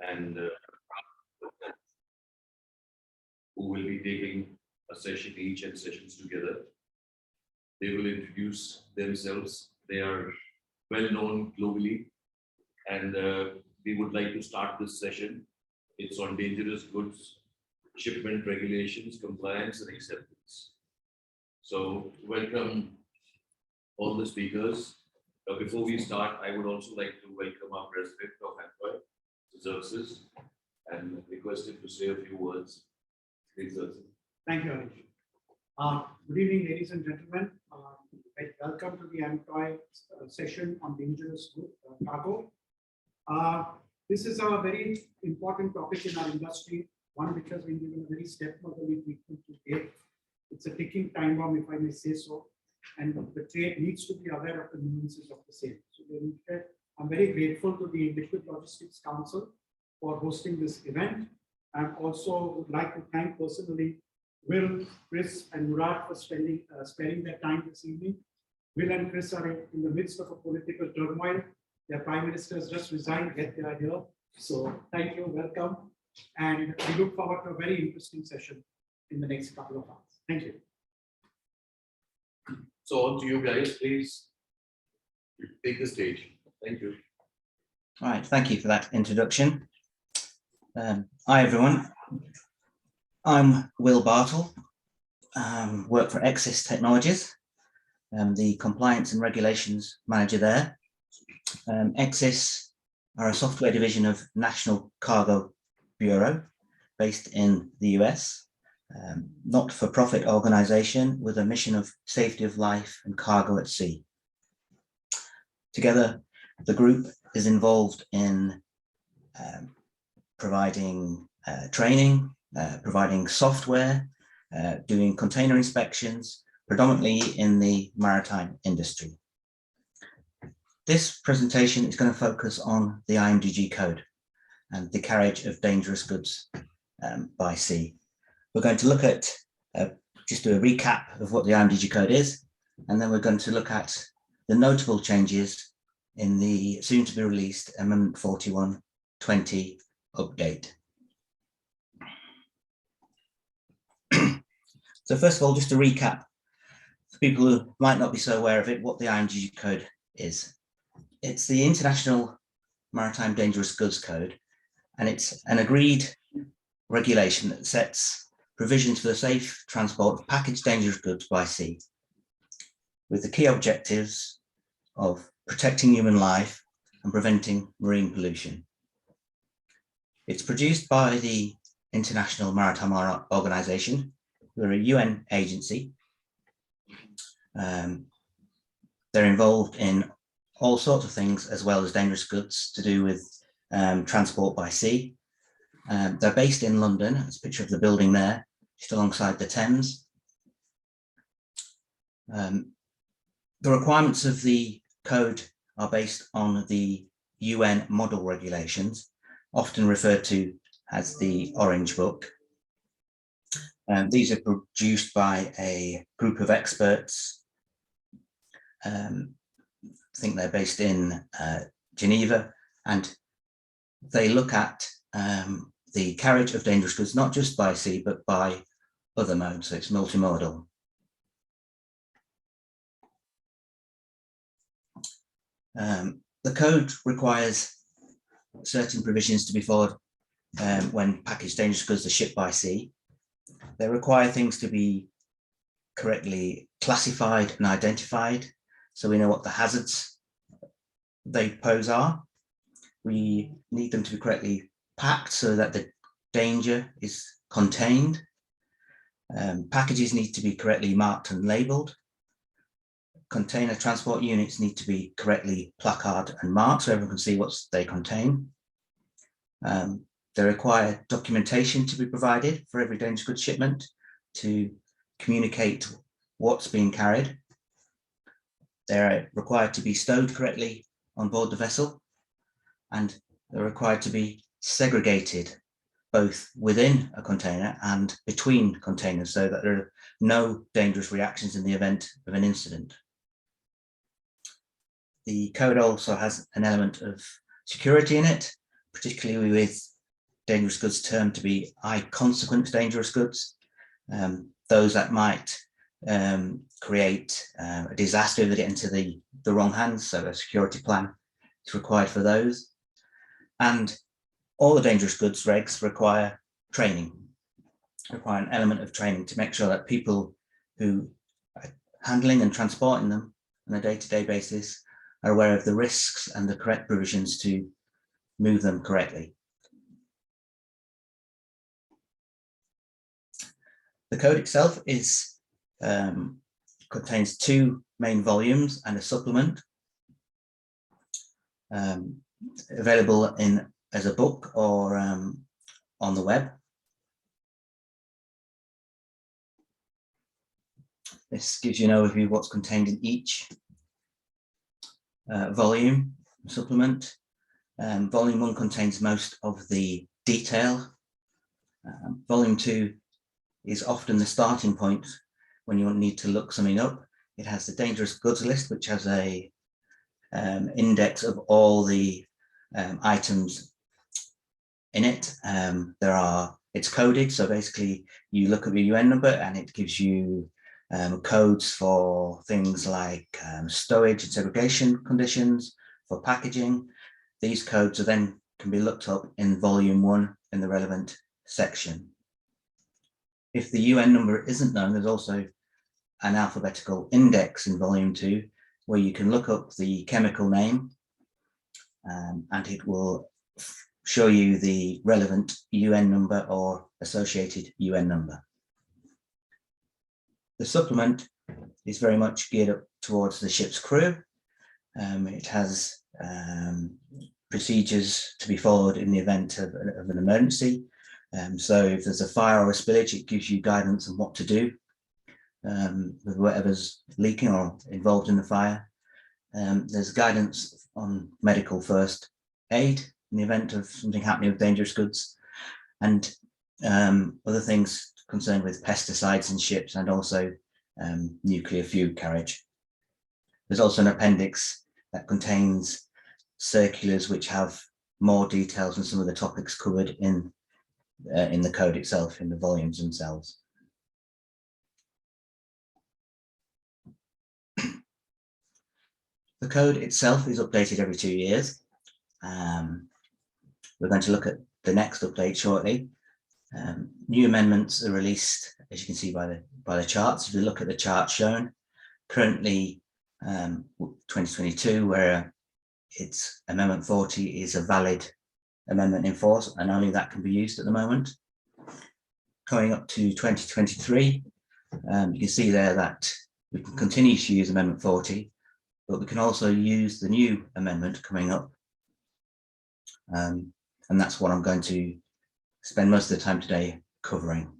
and who will be taking a session each and sessions together. They will introduce themselves. They are well known globally, and we would like to start this session. It's on dangerous goods, shipment regulations, compliance, and acceptance. So welcome all the speakers. Before we start, I would also like to welcome our president of AMTOI Services and request him to say a few words. Please, sir. Thank you, Anish. Good evening, ladies and gentlemen. Welcome to the AMTOI session on dangerous cargo. This is a very important topic in our industry, one which has been given a very stepmotherly treatment to date. It's a ticking time bomb, if I may say so, and the trade needs to be aware of the nuances of the same. So I'm very grateful to the Liquid Logistics Council for hosting this event, and also would like to thank personally Will, Chris, and Murat for sparing their time this evening. Will and Chris are in the midst of a political turmoil. Their prime minister has just resigned, yet they are here. So thank you, welcome, and we look forward to a very interesting session in the next couple of hours. Thank you. So on to you guys, please take the stage. Thank you. All right, thank you for that introduction. Hi everyone, I'm Will Bartle, work for Exis Technologies. I'm the Compliance and Regulations Manager there. Exis are a software division of National Cargo Bureau based in the US, not-for-profit organization with a mission of safety of life and cargo at sea. Together, the group is involved in providing training, providing software, doing container inspections, predominantly in the maritime industry. This presentation is going to focus on the IMDG code and the carriage of dangerous goods by sea. We're going to look at, just do a recap of what the IMDG code is, and then we're going to look at the notable changes in the soon to be released Amendment 4120 update. So first of all, just to recap, for people who might not be so aware of it, what the IMDG code is. It's the International Maritime Dangerous Goods Code, and it's an agreed regulation that sets provisions for the safe transport of packaged dangerous goods by sea, with the key objectives of protecting human life and preventing marine pollution. It's produced by the International Maritime Organization. We're a UN agency. They're involved in all sorts of things as well as dangerous goods to do with transport by sea. They're based in London. There's a picture of the building there, just alongside the Thames. The requirements of the code are based on the UN model regulations, often referred to as the Orange Book. These are produced by a group of experts. I think they're based in Geneva, and they look at the carriage of dangerous goods, not just by sea, but by other modes, so it's multimodal. The code requires certain provisions to be followed when packaged dangerous goods are shipped by sea. They require things to be correctly classified and identified, so we know what the hazards they pose are. We need them to be correctly packed so that the danger is contained. Packages need to be correctly marked and labelled. Container transport units need to be correctly placarded and marked so everyone can see what they contain. They require documentation to be provided for every dangerous goods shipment to communicate what's being carried. They're required to be stowed correctly on board the vessel, and they're required to be segregated both within a container and between containers so that there are no dangerous reactions in the event of an incident. The code also has an element of security in it, particularly with dangerous goods termed to be high consequence dangerous goods, those that might create a disaster if they get into the wrong hands, so a security plan is required for those. And all the dangerous goods regs require training, require an element of training to make sure that people who are handling and transporting them on a day-to-day basis are aware of the risks and the correct provisions to move them correctly. The code itself is contains 2 main volumes and a supplement, available as a book or on the web. This gives you an overview of what's contained in each volume supplement. Volume 1 contains most of the detail. Volume 2 is often the starting point when you need to look something up. It has the dangerous goods list, which has a index of all the items in it. It's coded, so basically you look at the UN number and it gives you codes for things like stowage and segregation conditions, for packaging. These codes are then can be looked up in volume 1 in the relevant section. If the UN number isn't known, there's also an alphabetical index in volume 2 where you can look up the chemical name and it will show you the relevant UN number or associated UN number. The supplement is very much geared up towards the ship's crew. It has procedures to be followed in the event of an emergency. So if there's a fire or a spillage, it gives you guidance on what to do with whatever's leaking or involved in the fire. There's guidance on medical first aid in the event of something happening with dangerous goods, and other things concerned with pesticides in ships and also nuclear fuel carriage. There's also an appendix that contains circulars which have more details on some of the topics covered in the code itself, in the volumes themselves. The code itself is updated every 2 years. We're going to look at the next update shortly. New amendments are released, as you can see by the charts. If you look at the chart shown, currently 2022, where it's Amendment 40 is a valid amendment in force, and only that can be used at the moment. Coming up to 2023, you can see there that we can continue to use Amendment 40, but we can also use the new amendment coming up. And that's what I'm going to spend most of the time today covering.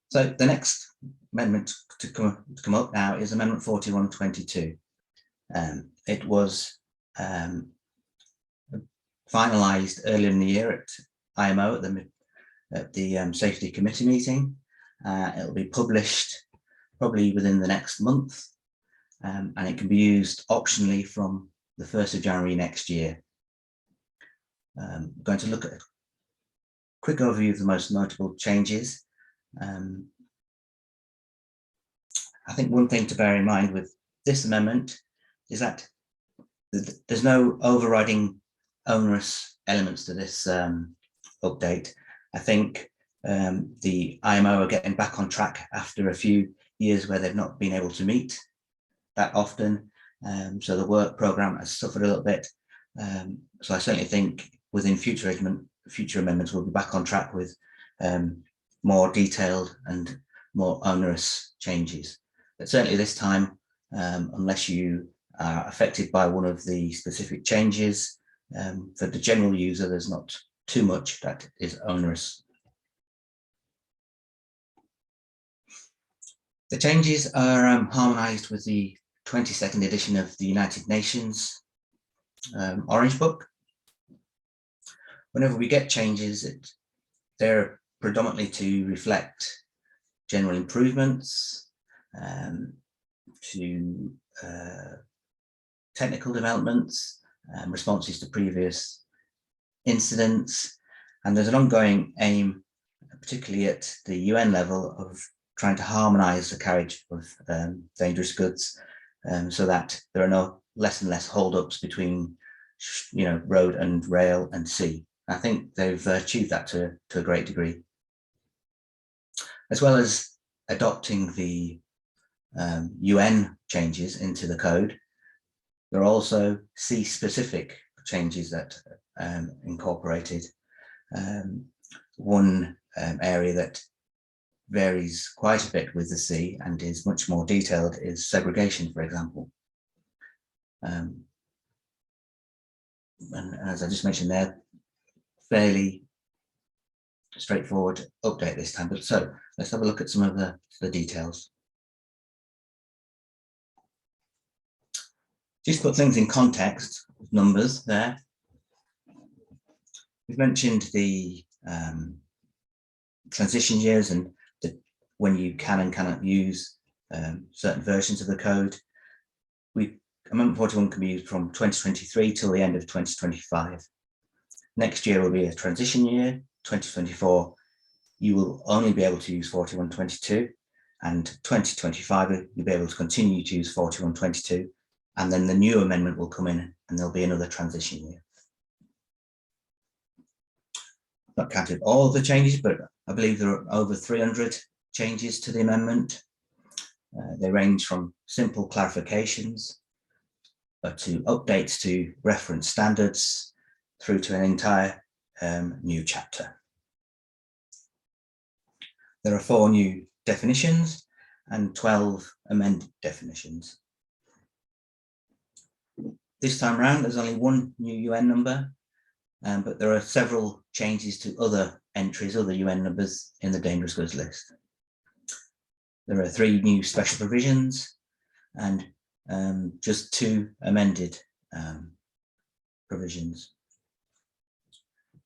So the next amendment to come up now is Amendment 4122. It was finalised earlier in the year at IMO at the Safety Committee meeting. It'll be published probably within the next month, and it can be used optionally from the 1st of January next year. I'm going to look at a quick overview of the most notable changes. I think one thing to bear in mind with this amendment is that there's no overriding onerous elements to this update. I think the IMO are getting back on track after a few years where they've not been able to meet that often. So the work programme has suffered a little bit. So I certainly think within future amendments we'll be back on track with more detailed and more onerous changes. But certainly this time, unless you are affected by one of the specific changes, for the general user, there's not too much that is onerous. The changes are harmonised with the 22nd edition of the United Nations Orange Book. Whenever we get changes, they're predominantly to reflect general improvements, to technical developments, responses to previous incidents, and there's an ongoing aim, particularly at the UN level, of trying to harmonise the carriage of dangerous goods, so that there are no less and less hold-ups between, road and rail and sea. I think they've achieved that to a great degree, as well as adopting the UN changes into the code. There are also sea-specific changes that incorporated. One area that varies quite a bit with the sea and is much more detailed is segregation, for example. And as I just mentioned, they're fairly straightforward update this time. But so let's have a look at some of the details. Just put things in context, numbers there. We've mentioned the transition years and when you can and cannot use certain versions of the code. Amendment 41 can be used from 2023 till the end of 2025. Next year will be a transition year, 2024. You will only be able to use 4122, and 2025 you'll be able to continue to use 4122, and then the new amendment will come in and there'll be another transition year. Not counted all of the changes, but I believe there are over 300 changes to the amendment. They range from simple clarifications to updates to reference standards through to an entire new chapter. There are 4 new definitions and 12 amended definitions. This time around, there's only 1 new UN number, but there are several changes to other entries, other UN numbers in the dangerous goods list. There are 3 new special provisions and just 2 amended provisions.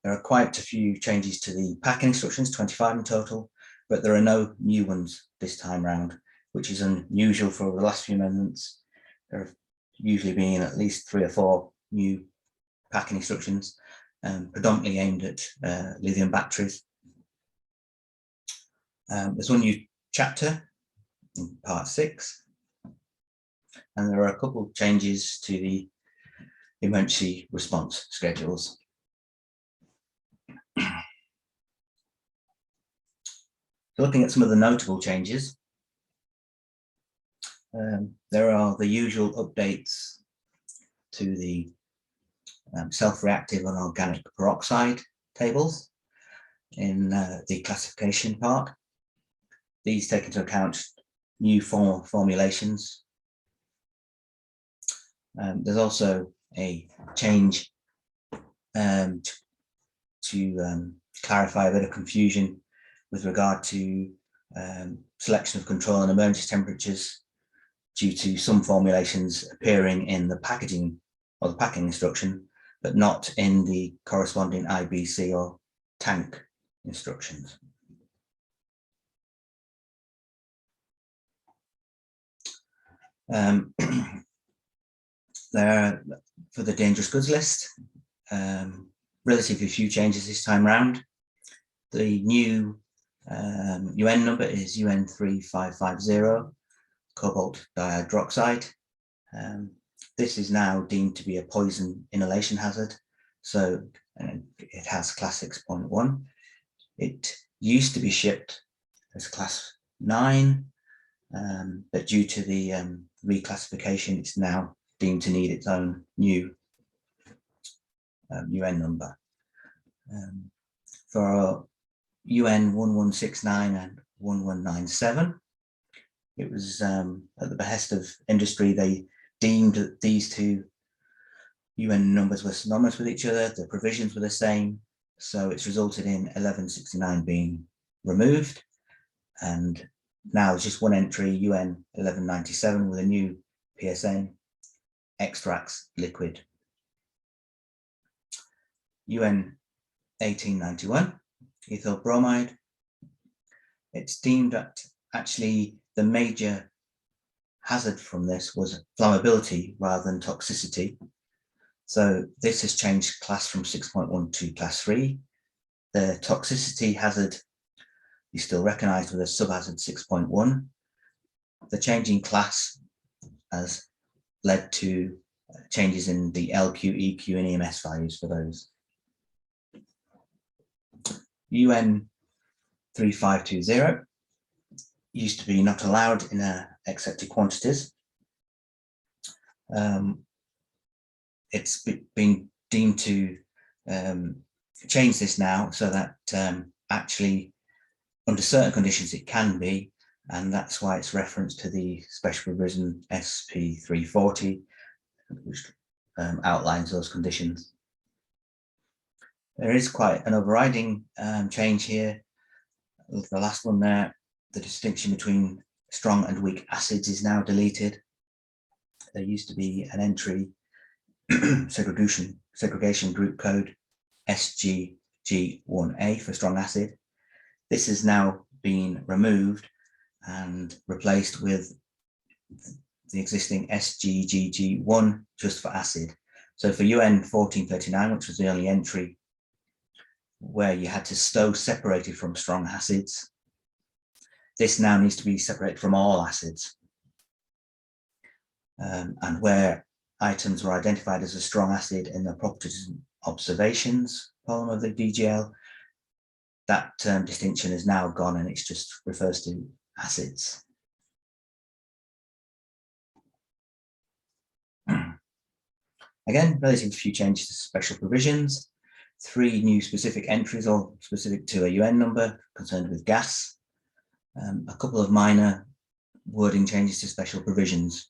There are quite a few changes to the packing instructions, 25 in total, but there are no new ones this time round, which is unusual for the last few amendments. There have usually been at least 3 or 4 new packing instructions, predominantly aimed at lithium batteries. There's 1 new chapter in part 6, and there are a couple of changes to the emergency response schedules. So looking at some of the notable changes, there are the usual updates to the self-reactive and organic peroxide tables in the classification part. These take into account new formulations. There's also a change to clarify a bit of confusion with regard to selection of control and emergency temperatures due to some formulations appearing in the packaging or the packing instruction, but not in the corresponding IBC or tank instructions. There, for the dangerous goods list, relatively few changes this time round. The new UN number is UN 3550, cobalt dihydroxide. This is now deemed to be a poison inhalation hazard, so it has class 6.1. It used to be shipped as class 9, but due to the reclassification, it's now deemed to need its own new UN number. For UN 1169 and 1197, it was at the behest of industry, they deemed that these 2 UN numbers were synonymous with each other, the provisions were the same, so it's resulted in 1169 being removed, and now there's just 1 entry, UN 1197, with a new PSN, extracts liquid. UN 1891, ethyl bromide. It's deemed that actually the major hazard from this was flammability rather than toxicity. So this has changed class from 6.1 to class 3. The toxicity hazard is still recognised with a subhazard 6.1. The change in class has led to changes in the LQ, EQ and EMS values for those. UN 3520 used to be not allowed in accepted quantities. It's been deemed to change this now so that actually under certain conditions it can be, and that's why it's referenced to the special provision SP 340, which outlines those conditions. There is quite an overriding change here. The last one there, the distinction between strong and weak acids is now deleted. There used to be an entry segregation group code SGG1A for strong acid. This has now been removed and replaced with the existing SGGG1 just for acid. So for UN 1439, which was the only entry where you had to stow separated from strong acids, this now needs to be separated from all acids. And where items were identified as a strong acid in the properties and observations column of the DGL, that distinction is now gone and it just refers to acids. Again, relatively few changes to special provisions. 3 new specific entries, all specific to a UN number concerned with gas. A couple of minor wording changes to special provisions,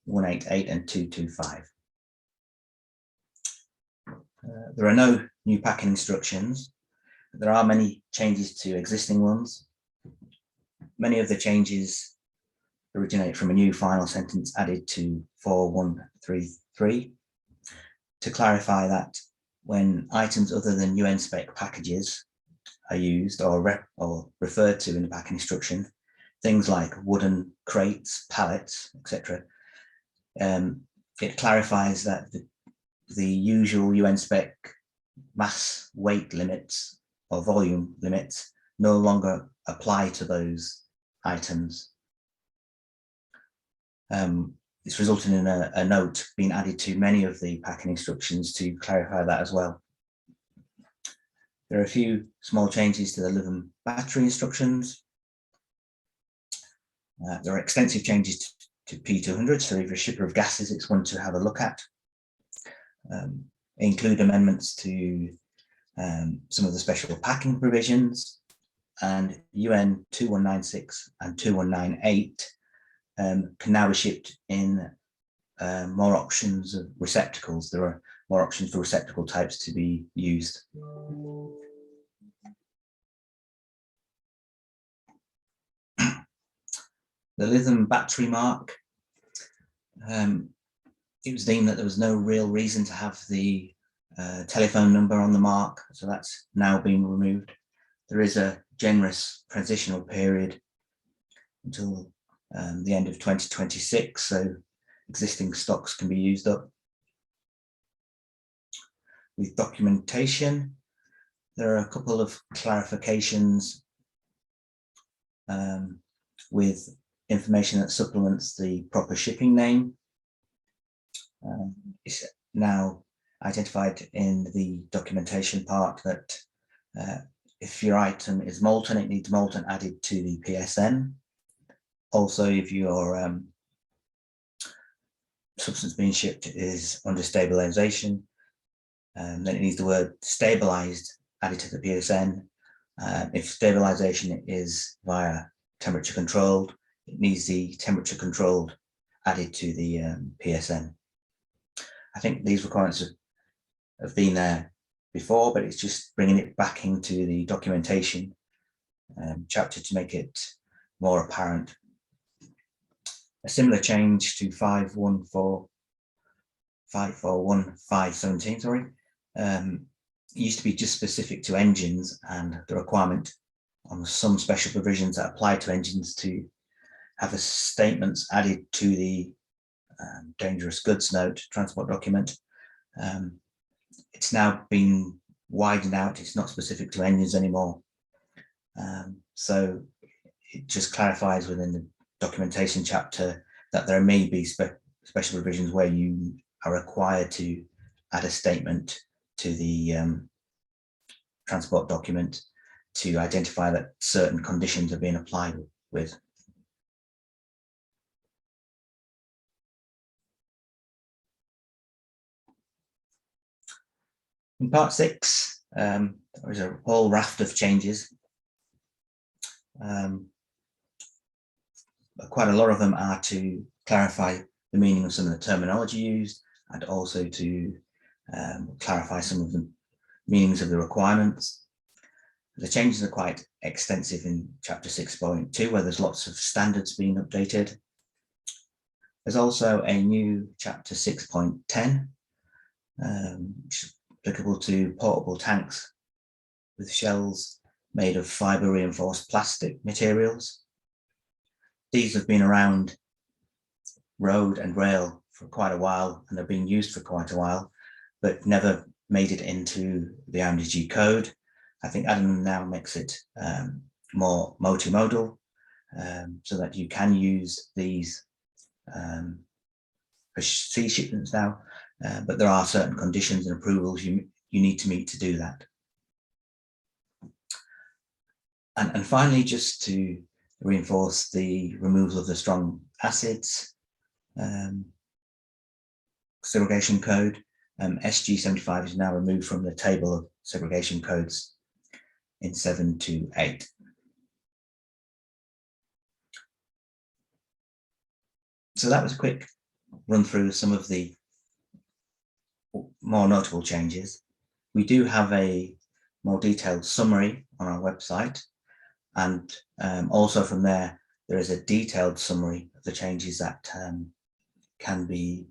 188 and 225. There are no new packing instructions. There are many changes to existing ones. Many of the changes originate from a new final sentence added to 4133 to clarify that when items other than UN spec packages are used or referred to in the packing instruction, things like wooden crates, pallets, etc., it clarifies that the usual UN spec mass weight limits or volume limits no longer apply to those items. It's resulting in a note being added to many of the packing instructions to clarify that as well. There are a few small changes to the lithium battery instructions. There are extensive changes to P200, so if you're a shipper of gases, it's one to have a look at. Include amendments to some of the special packing provisions, and UN 2196 and 2198 can now be shipped in more options of receptacles. There are more options for receptacle types to be used. The lithium battery mark, it was deemed that there was no real reason to have the telephone number on the mark, so that's now been removed. There is a generous transitional period until the end of 2026, so existing stocks can be used up. With documentation, there are a couple of clarifications with information that supplements the proper shipping name. It's now identified in the documentation part that if your item is molten, it needs molten added to the PSN. Also, if your substance being shipped is under stabilization, then it needs the word stabilized added to the PSN. If stabilization is via temperature controlled, it needs the temperature controlled added to the PSN. I think these requirements have been there before, but it's just bringing it back into the documentation chapter to make it more apparent. A similar change to 514.517, sorry, used to be just specific to engines, and the requirement on some special provisions that apply to engines to have a statements added to the dangerous goods note transport document. It's now been widened out. It's not specific to engines anymore. So it just clarifies within the documentation chapter that there may be special provisions where you are required to add a statement to the transport document to identify that certain conditions are being applied with. In part 6, there is a whole raft of changes. Quite a lot of them are to clarify the meaning of some of the terminology used, and also to clarify some of the meanings of the requirements. The changes are quite extensive in chapter 6.2, where there's lots of standards being updated. There's also a new chapter 6.10, which is applicable to portable tanks with shells made of fiber reinforced plastic materials. These have been around road and rail for quite a while, and have been used for quite a while, but never made it into the AMTOI code. I think Adam now makes it more multimodal, so that you can use these for sea shipments now, but there are certain conditions and approvals you need to meet to do that. And finally, just to reinforce the removal of the strong acids segregation code, SG75 is now removed from the table of segregation codes in 7 to 8. So that was a quick run through some of the more notable changes. We do have a more detailed summary on our website, and also from there is a detailed summary of the changes that can be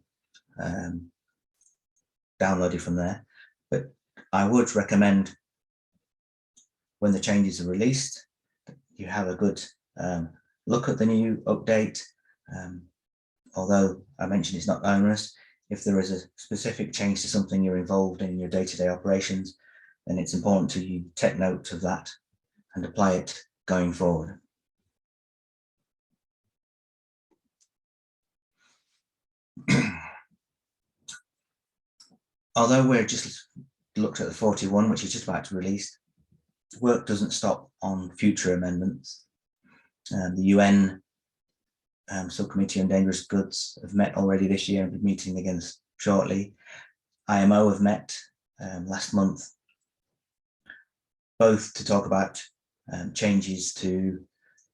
downloaded from there. But I would recommend, when the changes are released, you have a good look at the new update. Although I mentioned it's not onerous, if there is a specific change to something you're involved in your day-to-day operations, then it's important to you take note of that and apply it going forward. Although we're just looked at the 41, which is just about to release, work doesn't stop on future amendments. The UN Subcommittee on Dangerous Goods have met already this year and be meeting again shortly. IMO have met last month, both to talk about changes to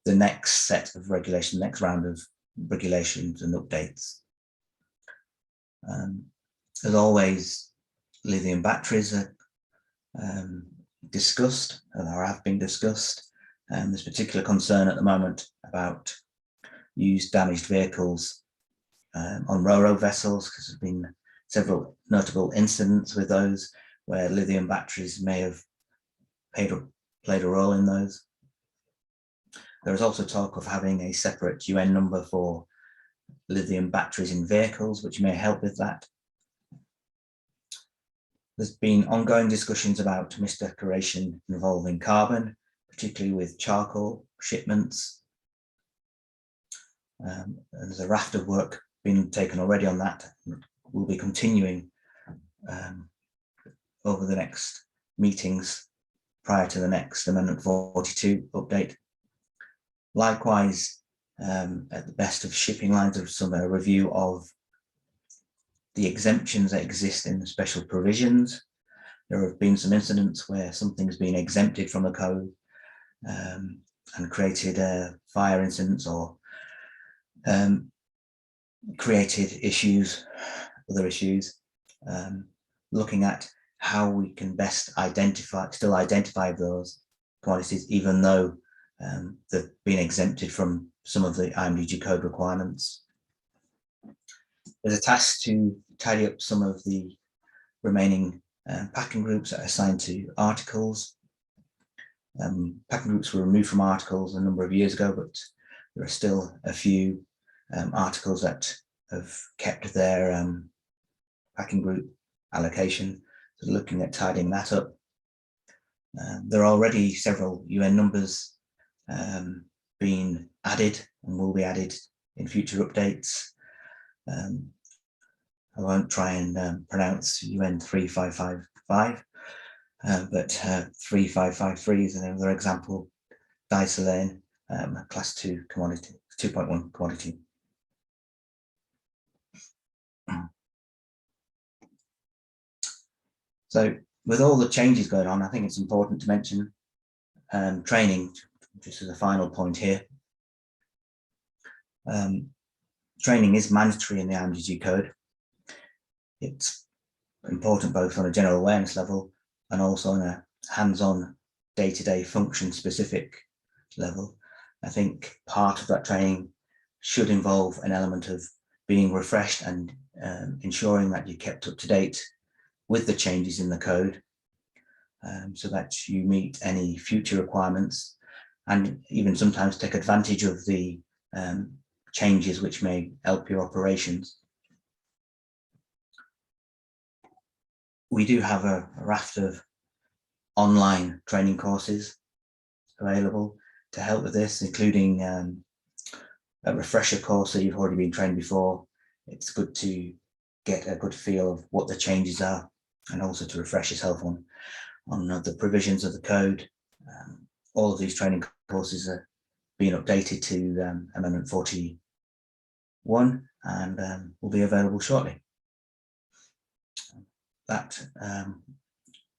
the next set of regulations, next round of regulations and updates. As always, lithium batteries are discussed, or have been discussed. There's particular concern at the moment about used damaged vehicles on ro-ro vessels, because there's been several notable incidents with those where lithium batteries may have played a role in those. There is also talk of having a separate UN number for lithium batteries in vehicles, which may help with that. There's been ongoing discussions about misdeclaration involving carbon, particularly with charcoal shipments. And there's a raft of work being taken already on that. We'll be continuing over the next meetings prior to the next Amendment 42 update. Likewise, at the best of shipping lines, of some review of the exemptions that exist in the special provisions. There have been some incidents where something's been exempted from the code and created fire incidents or created issues, other issues. Looking at how we can best still identify those quantities, even though they've been exempted from some of the IMDG code requirements. There's a task to tidy up some of the remaining packing groups that are assigned to articles. Packing groups were removed from articles a number of years ago, but There are still a few articles that have kept their packing group allocation, so looking at tidying that up. There are already several UN numbers being added and will be added in future updates. I won't try and pronounce UN 3555, but 3553 is another example. Disilane, class 2 commodity, 2.1 commodity. So with all the changes going on, I think it's important to mention training, just as a final point here. Training is mandatory in the IMDG code. It's important both on a general awareness level and also on a hands-on day-to-day function specific level. I think part of that training should involve an element of being refreshed and ensuring that you're kept up to date with the changes in the code, so that you meet any future requirements and even sometimes take advantage of the changes which may help your operations. We do have a raft of online training courses available to help with this, including a refresher course that you've already been trained before. It's good to get a good feel of what the changes are and also to refresh yourself on the provisions of the code. All of these training courses are being updated to Amendment 41 and will be available shortly. That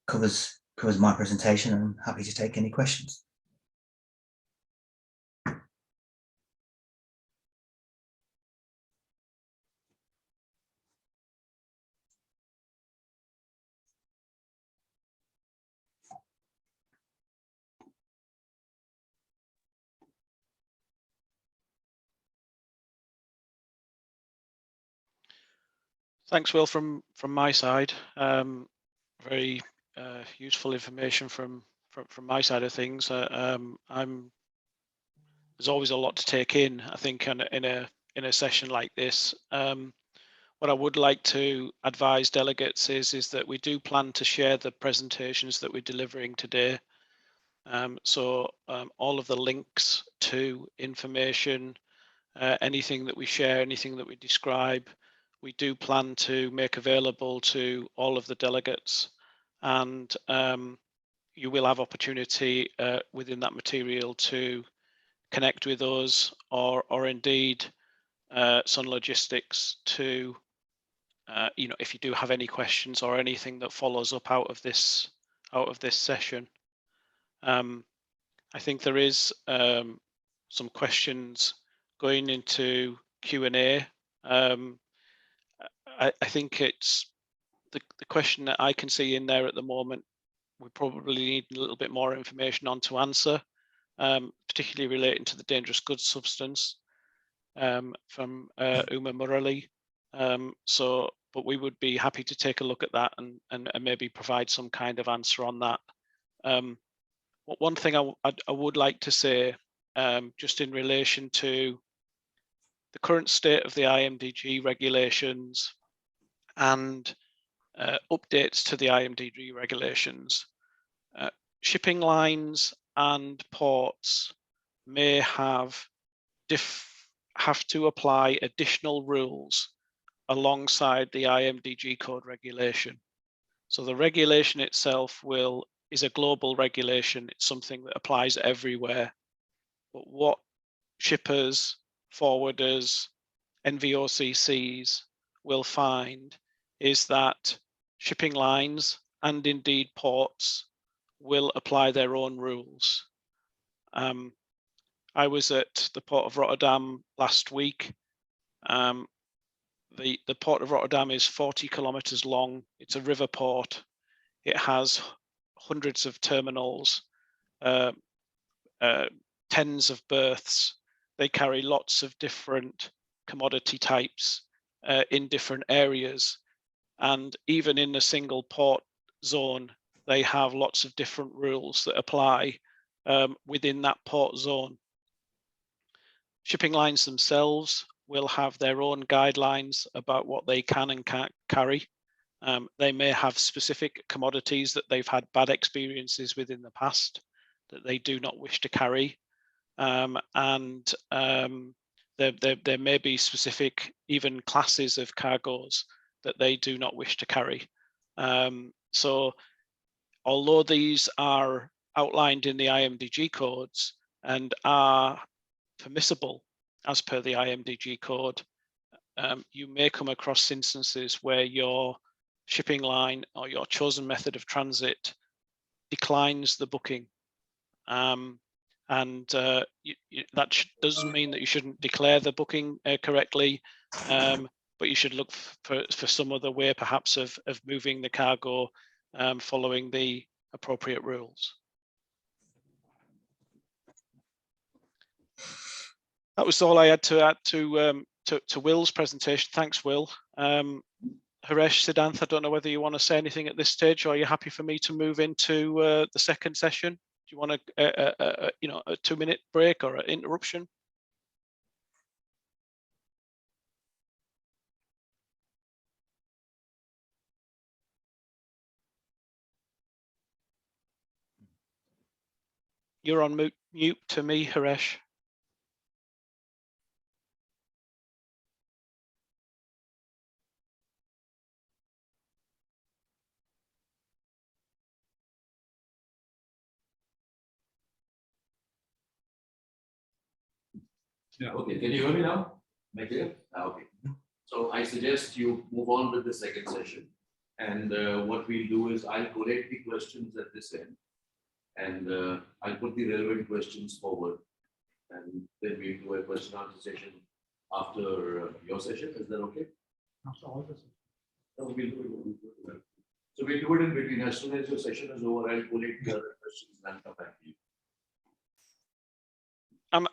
covers my presentation, and I'm happy to take any questions. Thanks, Will, from my side. Very useful information from my side of things. There's always a lot to take in, I think, in a session like this. What I would like to advise delegates is that we do plan to share the presentations that we're delivering today. So all of the links to information, anything that we share, anything that we describe, we do plan to make available to all of the delegates, and you will have opportunity within that material to connect with us, or indeed Sun Logistics to, if you do have any questions or anything that follows up out of this session. I think there is some questions going into Q&A. I think it's the question that I can see in there at the moment. We probably need a little bit more information on to answer, particularly relating to the dangerous goods substance from Uma Murali. But we would be happy to take a look at that and maybe provide some kind of answer on that. One thing I would like to say, just in relation to the current state of the IMDG regulations and updates to the IMDG regulations, shipping lines and ports may have to apply additional rules alongside the IMDG code regulation. So the regulation itself is a global regulation. It's something that applies everywhere. But what shippers, forwarders, NVOCCs will find is that shipping lines and indeed ports will apply their own rules. I was at the Port of Rotterdam last week. The Port of Rotterdam is 40 kilometers long. It's a river port. It has hundreds of terminals, tens of berths. They carry lots of different commodity types in different areas. And even in a single port zone, they have lots of different rules that apply within that port zone. Shipping lines themselves will have their own guidelines about what they can and can't carry. They may have specific commodities that they've had bad experiences with in the past that they do not wish to carry. There may be specific even classes of cargoes that they do not wish to carry. So although these are outlined in the IMDG codes and are permissible as per the IMDG code, you may come across instances where your shipping line or your chosen method of transit declines the booking. That doesn't mean that you shouldn't declare the booking correctly, but you should look for some other way perhaps of moving the cargo following the appropriate rules. That was all I had to add to Will's presentation. Thanks, Will. Haresh, Siddharth, I don't know whether you want to say anything at this stage, or are you happy for me to move into the second session? Do you want a 2-minute break or an interruption? You're on mute to me, Haresh. Yeah, okay. Can you hear me now? Am I clear? Okay. So I suggest you move on with the second session. And what we'll do is I'll collect the questions at this end. And I'll put the relevant questions forward. And then we'll do a question answer session after your session. Is that okay? After all this. No, we'll do it. So we'll do it in between. As soon as your session is over, I'll collect the other questions and come back to you.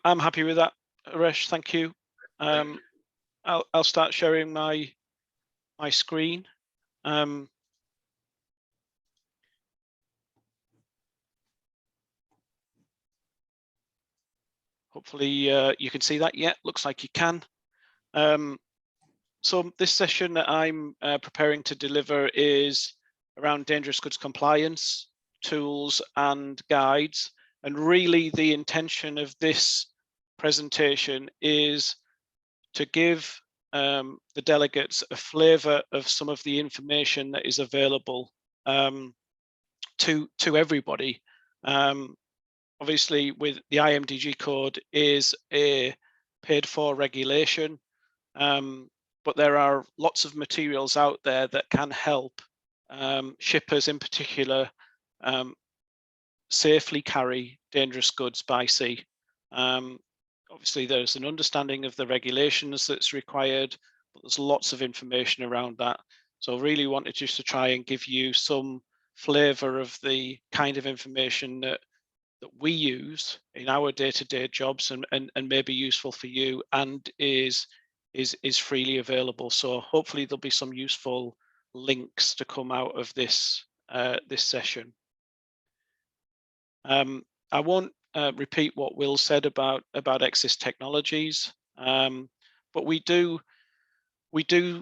I'm happy with that, Haresh. Thank you. I'll start sharing my screen. Hopefully you can see that. Yeah, looks like you can. So this session that I'm preparing to deliver is around dangerous goods compliance, tools and guides. And really the intention of this presentation is to give the delegates a flavour of some of the information that is available to everybody. Obviously, with the IMDG code is a paid for regulation, but there are lots of materials out there that can help shippers in particular safely carry dangerous goods by sea. Obviously, there's an understanding of the regulations that's required, but there's lots of information around that. So I really wanted just to try and give you some flavour of the kind of information that we use in our day-to-day jobs and may be useful for you and is freely available. So hopefully there'll be some useful links to come out of this this session. I won't repeat what Will said about Exis Technologies, but we do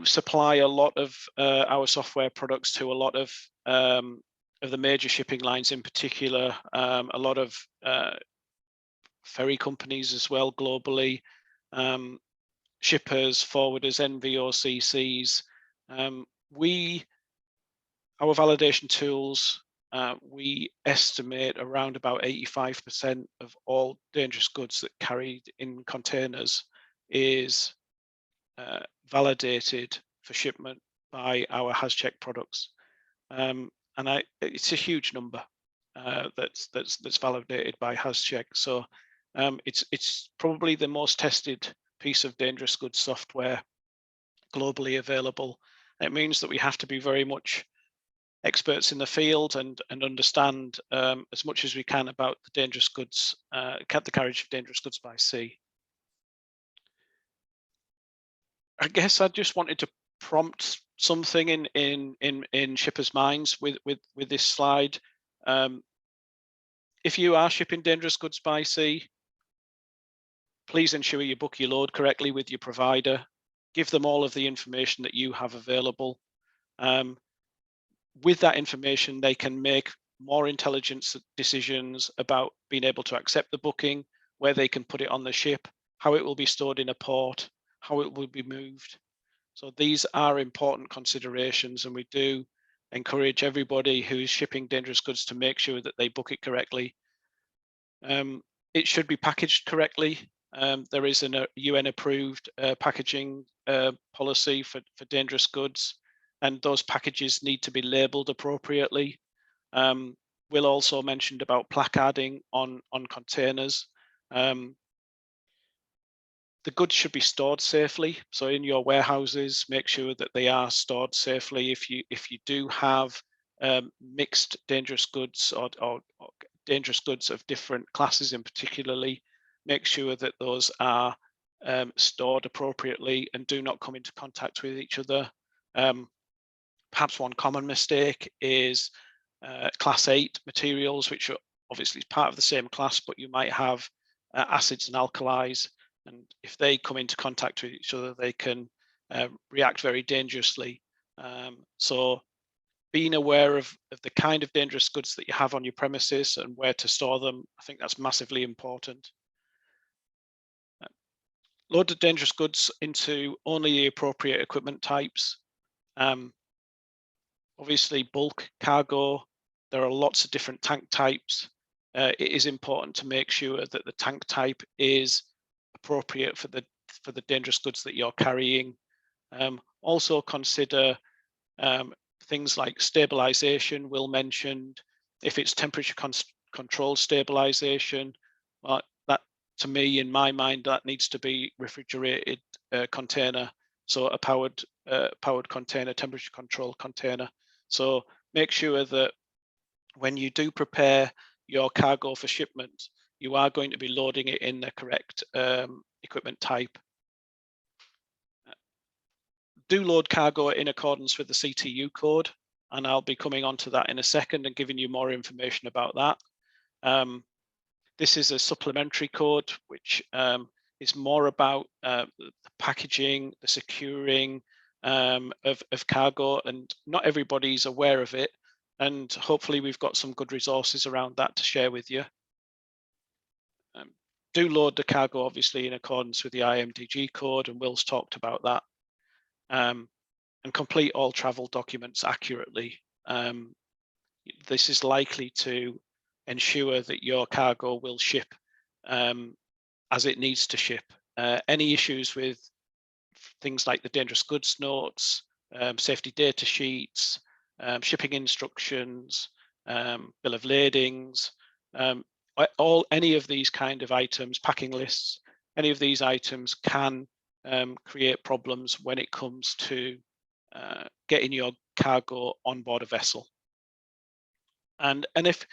supply a lot of our software products to a lot of the major shipping lines, in particular, a lot of ferry companies as well globally, shippers, forwarders, NVOCCs. Our validation tools, we estimate around about 85% of all dangerous goods that carried in containers is validated for shipment by our HasCheck products. And it's a huge number that's validated by HasCheck. So it's probably the most tested piece of dangerous goods software globally available. It means that we have to be very much experts in the field and understand as much as we can about the dangerous goods, the carriage of dangerous goods by sea. I guess I just wanted to prompt something in shippers' minds with this slide. If you are shipping dangerous goods by sea, please ensure you book your load correctly with your provider. Give them all of the information that you have available. With that information, they can make more intelligent decisions about being able to accept the booking, where they can put it on the ship, how it will be stored in a port, how it will be moved. So these are important considerations, and we do encourage everybody who's shipping dangerous goods to make sure that they book it correctly. It should be packaged correctly. There is a UN approved packaging policy for dangerous goods, and those packages need to be labeled appropriately. Will also mentioned about placarding on containers. The goods should be stored safely. So in your warehouses, make sure that they are stored safely. If you do have mixed dangerous goods or dangerous goods of different classes in particularly, make sure that those are stored appropriately and do not come into contact with each other. Perhaps one common mistake is class 8 materials, which are obviously part of the same class, but you might have acids and alkalis. And if they come into contact with each other, they can react very dangerously. So being aware of the kind of dangerous goods that you have on your premises and where to store them, I think that's massively important. Load the dangerous goods into only the appropriate equipment types. Obviously, bulk cargo, there are lots of different tank types. It is important to make sure that the tank type is appropriate for the dangerous goods that you're carrying. Also consider things like stabilization. Will mentioned, if it's temperature controlled stabilization, well, that to me, in my mind, that needs to be refrigerated container, so a powered container, temperature controlled container. So make sure that when you do prepare your cargo for shipment, you are going to be loading it in the correct equipment type. Do load cargo in accordance with the CTU code, and I'll be coming on to that in a second and giving you more information about that. This is a supplementary code, which is more about the packaging, the securing of cargo, and not everybody's aware of it. And hopefully we've got some good resources around that to share with you. Do load the cargo, obviously, in accordance with the IMDG code, and Will's talked about that. And complete all travel documents accurately. This is likely to ensure that your cargo will ship as it needs to ship. Any issues with things like the dangerous goods notes, safety data sheets, shipping instructions, bill of ladings, any of these kind of items, packing lists, any of these items can create problems when it comes to getting your cargo on board a vessel. And if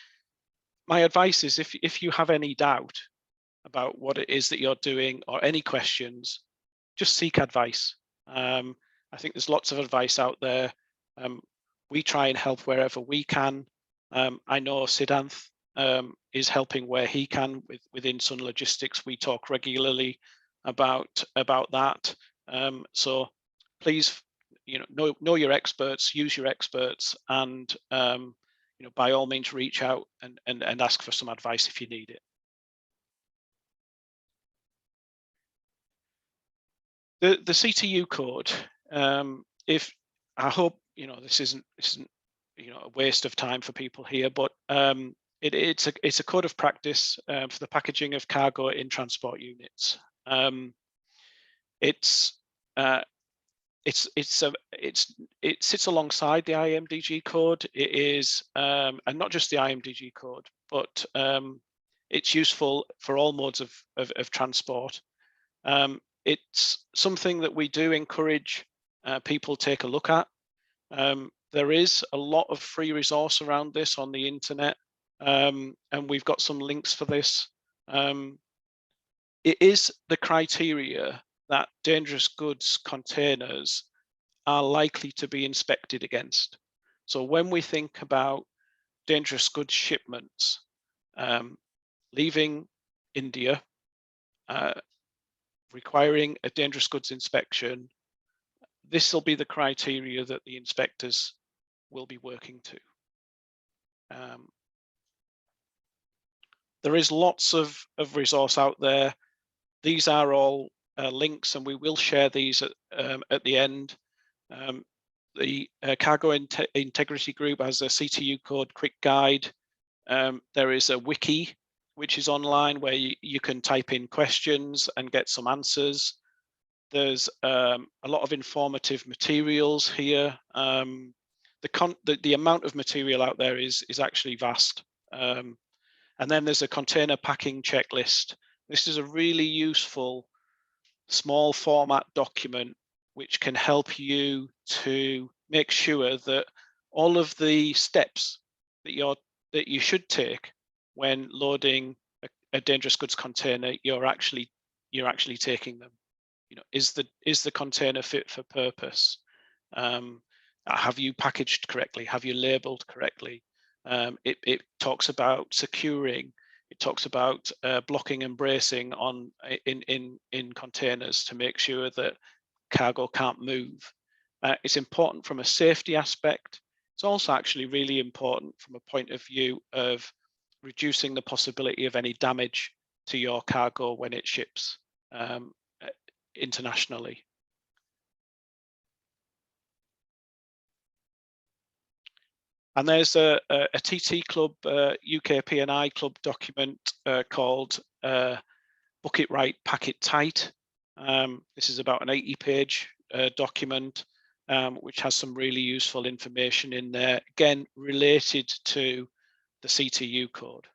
my advice is, if you have any doubt about what it is that you're doing or any questions, just seek advice. I think there's lots of advice out there. We try and help wherever we can. I know Siddhanth is helping where he can within Sun Logistics. We talk regularly about that. So please, know your experts, use your experts, and by all means reach out and ask for some advice if you need it. The CTU code. If I hope this isn't a waste of time for people here, but it's a code of practice for the packaging of cargo in transport units. It sits alongside the IMDG code. It is, and not just the IMDG code, but it's useful for all modes of transport. It's something that we do encourage people take a look at. There is a lot of free resource around this on the internet, and we've got some links for this. It is the criteria that dangerous goods containers are likely to be inspected against. So when we think about dangerous goods shipments leaving India, requiring a dangerous goods inspection, this will be the criteria that the inspectors will be working to. There is lots of resource out there. These are all links, and we will share these at the end. The Cargo Integrity Group has a CTU code quick guide. There is a wiki, which is online, where you can type in questions and get some answers. There's a lot of informative materials here. The amount of material out there is actually vast. And then there's a container packing checklist. This is a really useful small format document which can help you to make sure that all of the steps that you should take when loading a dangerous goods container, you're actually taking them. You know, is the container fit for purpose? Have you packaged correctly? Have you labeled correctly? It talks about securing. It talks about blocking and bracing in containers to make sure that cargo can't move. It's important from a safety aspect. It's also actually really important from a point of view of reducing the possibility of any damage to your cargo when it ships internationally. And there's a TT Club, UK P&I Club document called Book It Right, Pack It Tight. This is about an 80-page document, which has some really useful information in there, again, related to the CTU code.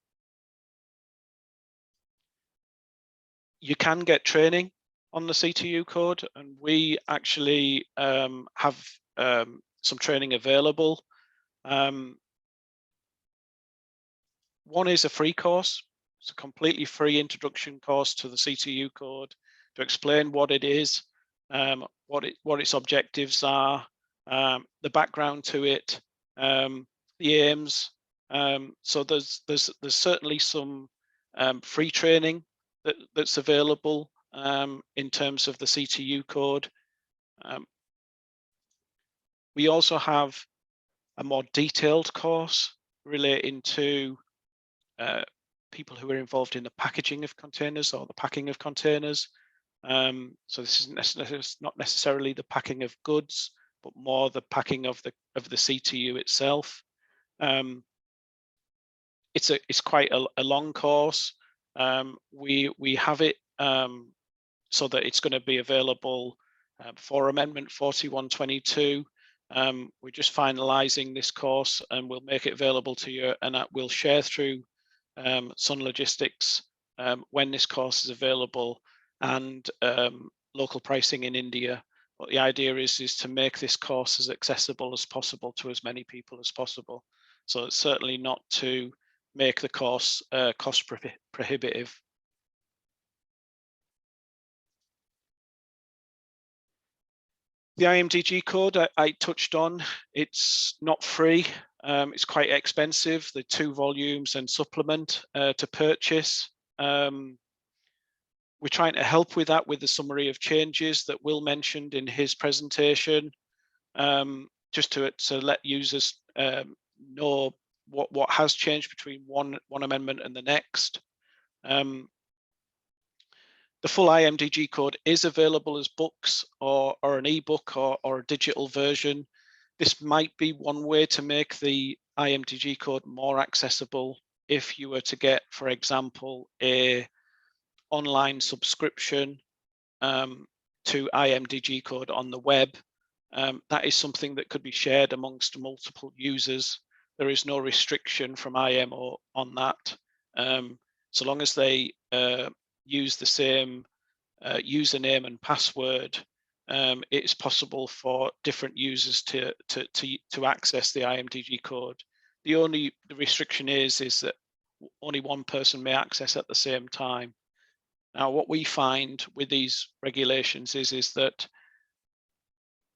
You can get training on the CTU code, and we actually have some training available. One is a free course. It's a completely free introduction course to the CTU code to explain what it is, what its objectives are, the background to it, the aims. So there's certainly some free training that's available in terms of the CTU code. We also have a more detailed course relating to people who are involved in the packaging of containers or the packing of containers. So this isn't not necessarily the packing of goods, but more the packing of the CTU itself. It's quite a long course. We have it so that it's going to be available for Amendment 4122. We're just finalising this course, and we'll make it available to you, and we'll share through Sun Logistics when this course is available, and local pricing in India. But the idea is to make this course as accessible as possible to as many people as possible. So it's certainly not to make the course cost prohibitive. The IMDG code I touched on, it's not free. It's quite expensive, the 2 volumes and supplement to purchase. We're trying to help with that with the summary of changes that Will mentioned in his presentation, just to let users know what has changed between one amendment and the next. The full IMDG code is available as books or an ebook or a digital version. This might be one way to make the IMDG code more accessible if you were to get, for example, a online subscription to IMDG code on the web. That is something that could be shared amongst multiple users. There is no restriction from IMO on that. So long as they use the same username and password, it's possible for different users to access the IMDG code. The restriction is that only one person may access at the same time. Now, what we find with these regulations is that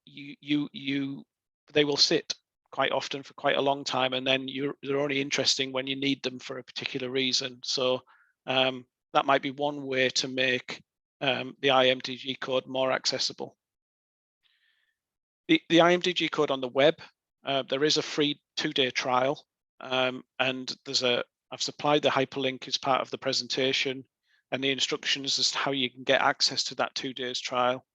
they will sit quite often for quite a long time, and then they're only interesting when you need them for a particular reason. So that might be one way to make the IMDG code more accessible. The IMDG code on the web, there is a free 2-day trial, and I've supplied the hyperlink as part of the presentation and the instructions as to how you can get access to that 2 days trial.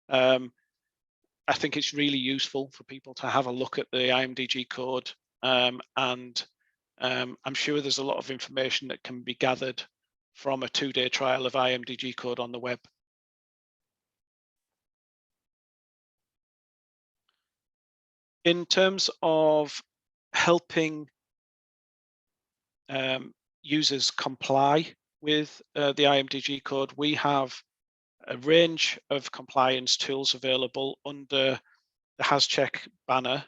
I think it's really useful for people to have a look at the IMDG code, and I'm sure there's a lot of information that can be gathered from a 2-day trial of IMDG code on the web. In terms of helping users comply with the IMDG code, we have a range of compliance tools available under the HasCheck banner.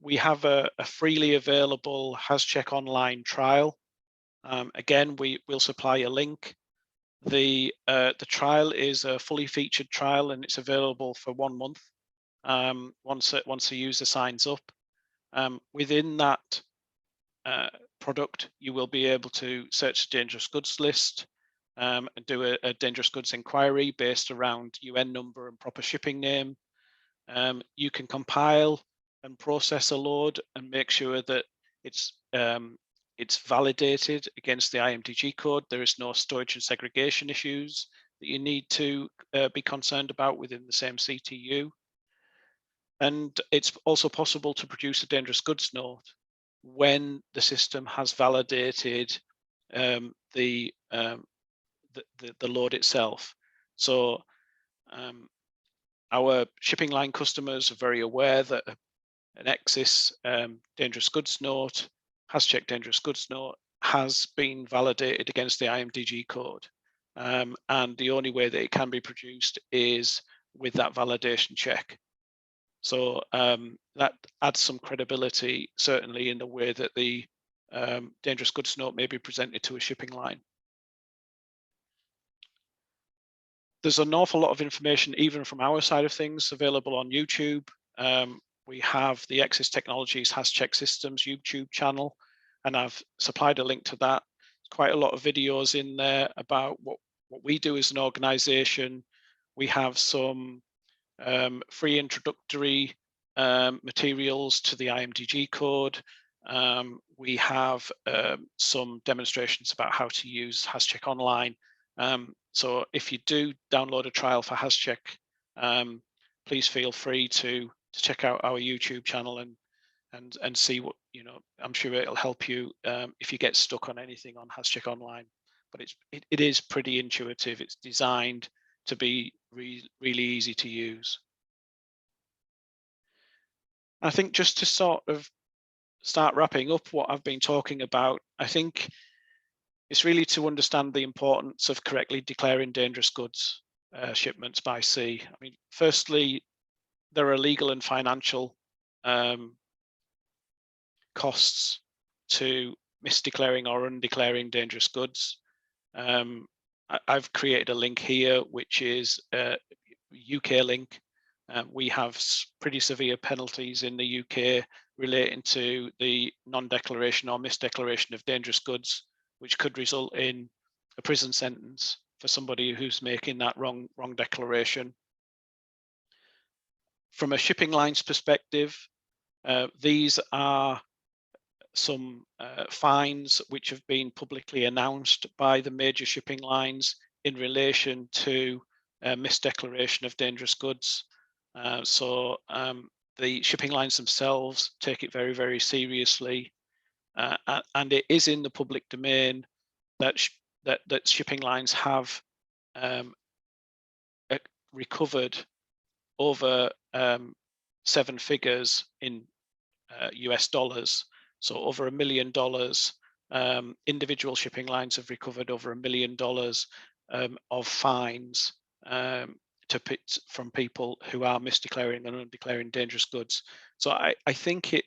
We have a freely available HasCheck online trial. Again, we'll supply a link. The trial is a fully featured trial, and it's available for 1 month once a user signs up. Within that product, you will be able to search the dangerous goods list and do a dangerous goods inquiry based around UN number and proper shipping name. You can compile and process a load and make sure that it's validated against the IMDG code. There is no storage and segregation issues that you need to be concerned about within the same CTU. And it's also possible to produce a dangerous goods note when the system has validated the load itself. So our shipping line customers are very aware that an EXIS dangerous goods note, HasCheck dangerous goods note, has been validated against the IMDG code. And the only way that it can be produced is with that validation check. So that adds some credibility, certainly in the way that the dangerous goods note may be presented to a shipping line. There's an awful lot of information, even from our side of things, available on YouTube. We have the EXIS Technologies HasCheck Systems YouTube channel, and I've supplied a link to that. Quite a lot of videos in there about what we do as an organization. We have some free introductory materials to the IMDG code. We have some demonstrations about how to use HasCheck Online. So if you do download a trial for HasCheck, please feel free to check out our YouTube channel and see what, I'm sure it'll help you if you get stuck on anything on HasCheck Online. But it is pretty intuitive. It's designed to be really easy to use. I think just to sort of start wrapping up what I've been talking about, I think it's really to understand the importance of correctly declaring dangerous goods shipments by sea. I mean, firstly, there are legal and financial costs to misdeclaring or undeclaring dangerous goods. I've created a link here, which is a UK link. We have pretty severe penalties in the UK relating to the non-declaration or misdeclaration of dangerous goods, which could result in a prison sentence for somebody who's making that wrong declaration. From a shipping line's perspective, these are some fines which have been publicly announced by the major shipping lines in relation to misdeclaration of dangerous goods. So the shipping lines themselves take it very seriously, and it is in the public domain that shipping lines have recovered over 7 figures in US dollars. So over $1 million. Individual shipping lines have recovered over $1 million of fines from people who are misdeclaring and undeclaring dangerous goods. So I think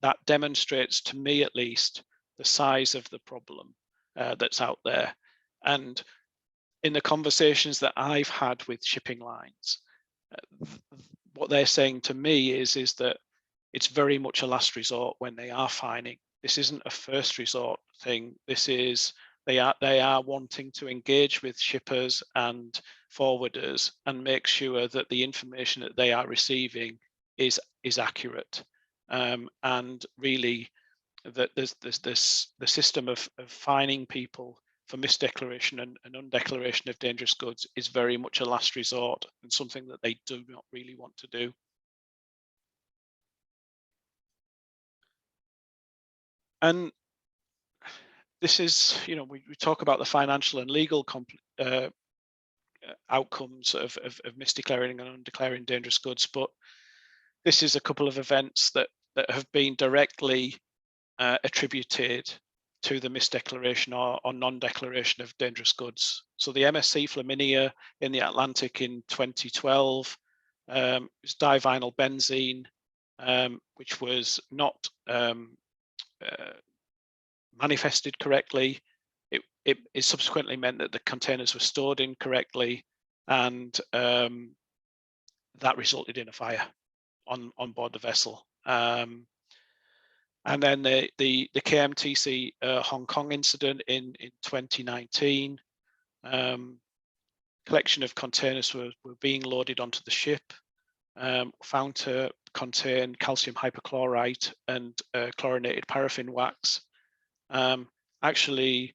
that demonstrates, to me at least, the size of the problem that's out there. And in the conversations that I've had with shipping lines, what they're saying to me is that it's very much a last resort when they are fining. This isn't a first resort thing. This is they are wanting to engage with shippers and forwarders and make sure that the information that they are receiving is accurate, and really that there's the system of fining people for misdeclaration and undeclaration of dangerous goods is very much a last resort and something that they do not really want to do. And this is, you know, we talk about the financial and legal outcomes of misdeclaring and undeclaring dangerous goods, but this is a couple of events that have been directly attributed to the misdeclaration or non-declaration of dangerous goods. So the MSC Flaminia in the Atlantic in 2012 was divinyl benzene, which was not manifested correctly. It subsequently meant that the containers were stored incorrectly, and that resulted in a fire on board the vessel. And then the KMTC Hong Kong incident in 2019, collection of containers were being loaded onto the ship, found to contain calcium hypochlorite and chlorinated paraffin wax. Actually,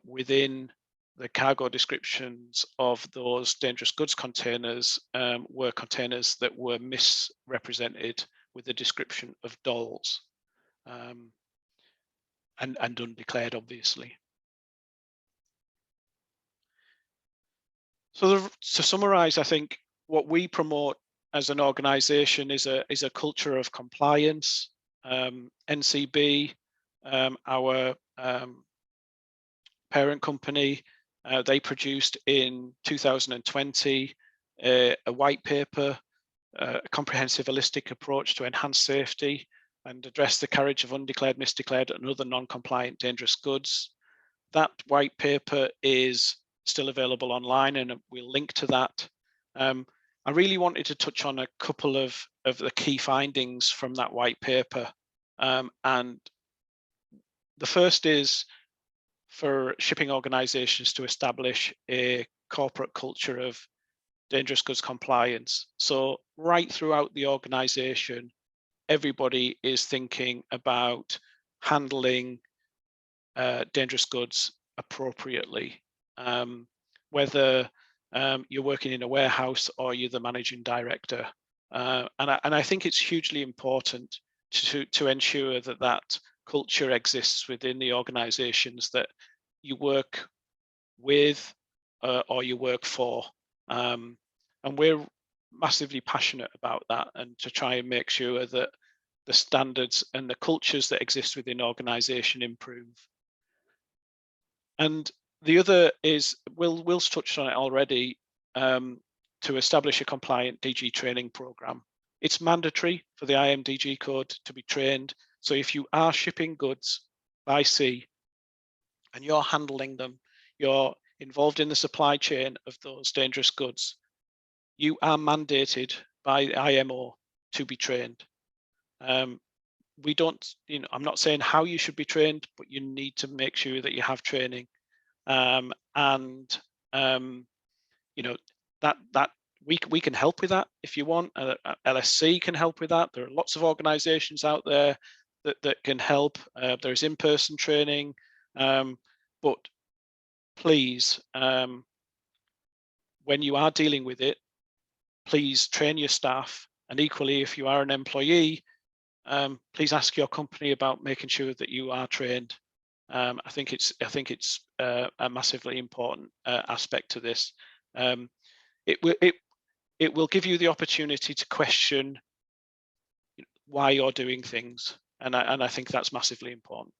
within the cargo descriptions of those dangerous goods containers were containers that were misrepresented with the description of dolls. And undeclared, obviously. So to summarize, I think what we promote as an organization is a culture of compliance. NCB, our parent company, they produced in 2020 a white paper, a comprehensive holistic approach to enhance safety and address the carriage of undeclared, misdeclared and other non-compliant dangerous goods. That white paper is still available online, and we'll link to that. I really wanted to touch on a couple of the key findings from that white paper. And the first is for shipping organizations to establish a corporate culture of dangerous goods compliance. So right throughout the organization, everybody is thinking about handling dangerous goods appropriately, whether you're working in a warehouse or you're the managing director. And I think it's hugely important to ensure that that culture exists within the organizations that you work with or you work for. And we're massively passionate about that, and to try and make sure that the standards and the cultures that exist within organization improve. And the other is, Will's touched on it already, to establish a compliant DG training program. It's mandatory for the IMDG code to be trained. So if you are shipping goods by sea and you're handling them, you're involved in the supply chain of those dangerous goods, you are mandated by IMO to be trained. We don't, you know, I'm not saying how you should be trained, but you need to make sure that you have training. You know, that we can help with that if you want. LSC can help with that. There are lots of organizations out there that can help. There's in-person training, but please, when you are dealing with it, please train your staff. And equally, if you are an employee, please ask your company about making sure that you are trained. I think it's a massively important aspect to this. It will give you the opportunity to question why you're doing things, and I think that's massively important.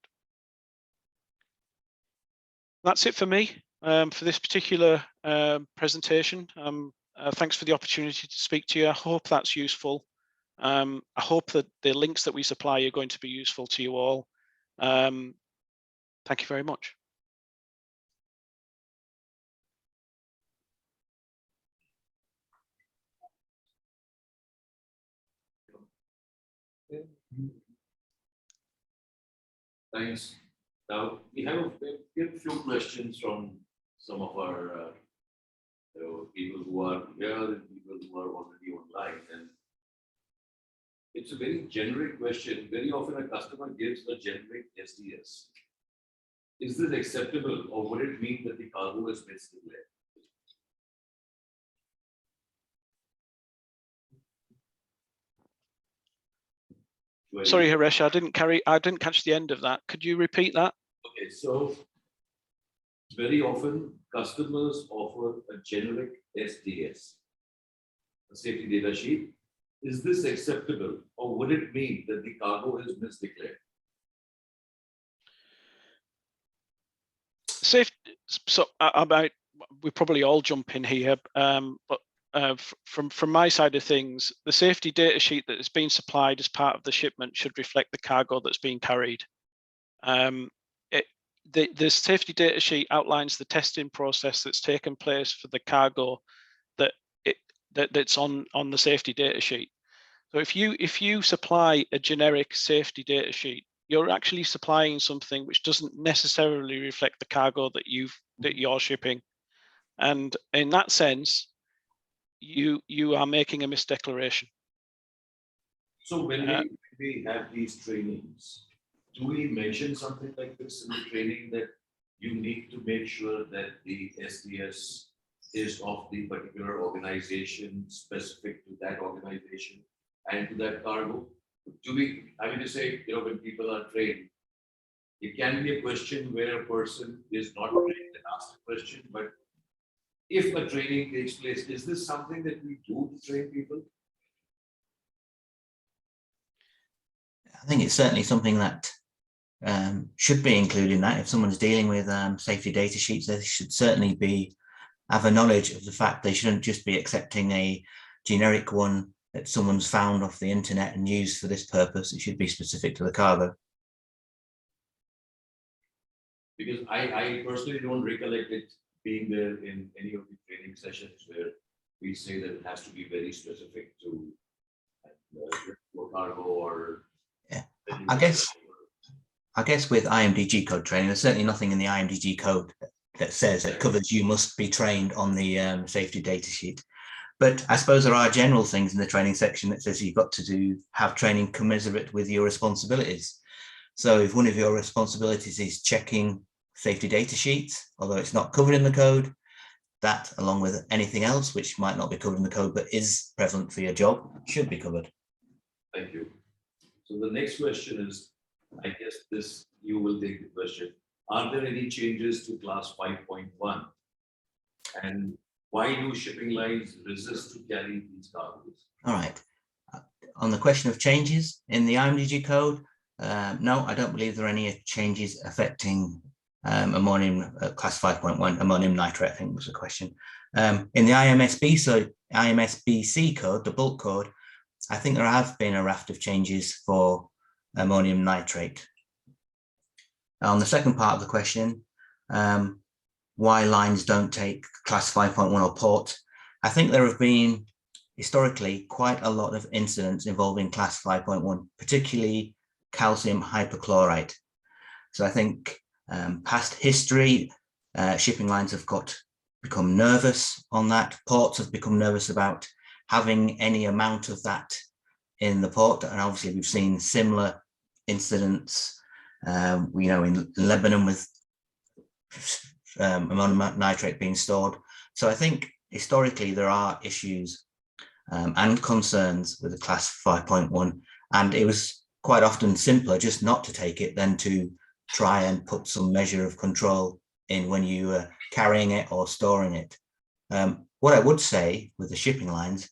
That's it for me for this particular presentation. Thanks for the opportunity to speak to you. I hope that's useful. I hope that the links that we supply are going to be useful to you all. Thank you very much. Thanks. Now, we have a few questions from some of our people who are here and people who are already online. And it's a very generic question. Very often a customer gives a generic SDS. Is this acceptable, or would it mean that the cargo is misdeclared? Sorry, Haresh, I didn't catch the end of that. Could you repeat that? Okay, so very often customers offer a generic SDS, a safety data sheet. Is this acceptable, or would it mean that the cargo is misdeclared? Safe. So we probably all jump in here, but from my side of things, the safety data sheet that is being supplied as part of the shipment should reflect the cargo that's being carried. The safety data sheet outlines the testing process that's taken place for the cargo that's on the safety data sheet. So if you supply a generic safety data sheet, you're actually supplying something which doesn't necessarily reflect the cargo that you're shipping, and in that sense, you are making a misdeclaration. So when we have these trainings, do we mention something like this in the training, that you need to make sure that the SDS is of the particular organization, specific to that organization and to that cargo? Do we, I mean to say, when people are trained, it can be a question where a person is not trained and asks a question, but if a training takes place, is this something that we do to train people? I think it's certainly something that should be included in that. If someone's dealing with safety data sheets, they should certainly have a knowledge of the fact they shouldn't just be accepting a generic one that someone's found off the internet and used for this purpose. It should be specific to the cargo. Because I personally don't recollect it being there in any of the training sessions where we say that it has to be very specific to cargo or. Yeah, I guess with IMDG code training, there's certainly nothing in the IMDG code that says it covers you must be trained on the safety data sheet. But I suppose there are general things in the training section that says you've got to have training commensurate with your responsibilities. So if one of your responsibilities is checking safety data sheets, although it's not covered in the code, that along with anything else which might not be covered in the code but is prevalent for your job should be covered. Thank you. So the next question is, I guess this, you will take the question. Are there any changes to class 5.1? And why do shipping lines resist to carry these cargoes? All right. On the question of changes in the IMDG code, no, I don't believe there are any changes affecting ammonium class 5.1, ammonium nitrate, I think was the question. In the IMSB, so IMSBC code, the bulk code, I think there have been a raft of changes for ammonium nitrate. On the second part of the question, why lines don't take class 5.1 or port, I think there have been historically quite a lot of incidents involving class 5.1, particularly calcium hypochlorite. So I think past history, shipping lines have become nervous on that. Ports have become nervous about having any amount of that in the port. And obviously we've seen similar incidents, in Lebanon with ammonium nitrate being stored. So I think historically there are issues and concerns with the class 5.1, and it was quite often simpler just not to take it than to try and put some measure of control in when you were carrying it or storing it. What I would say with the shipping lines,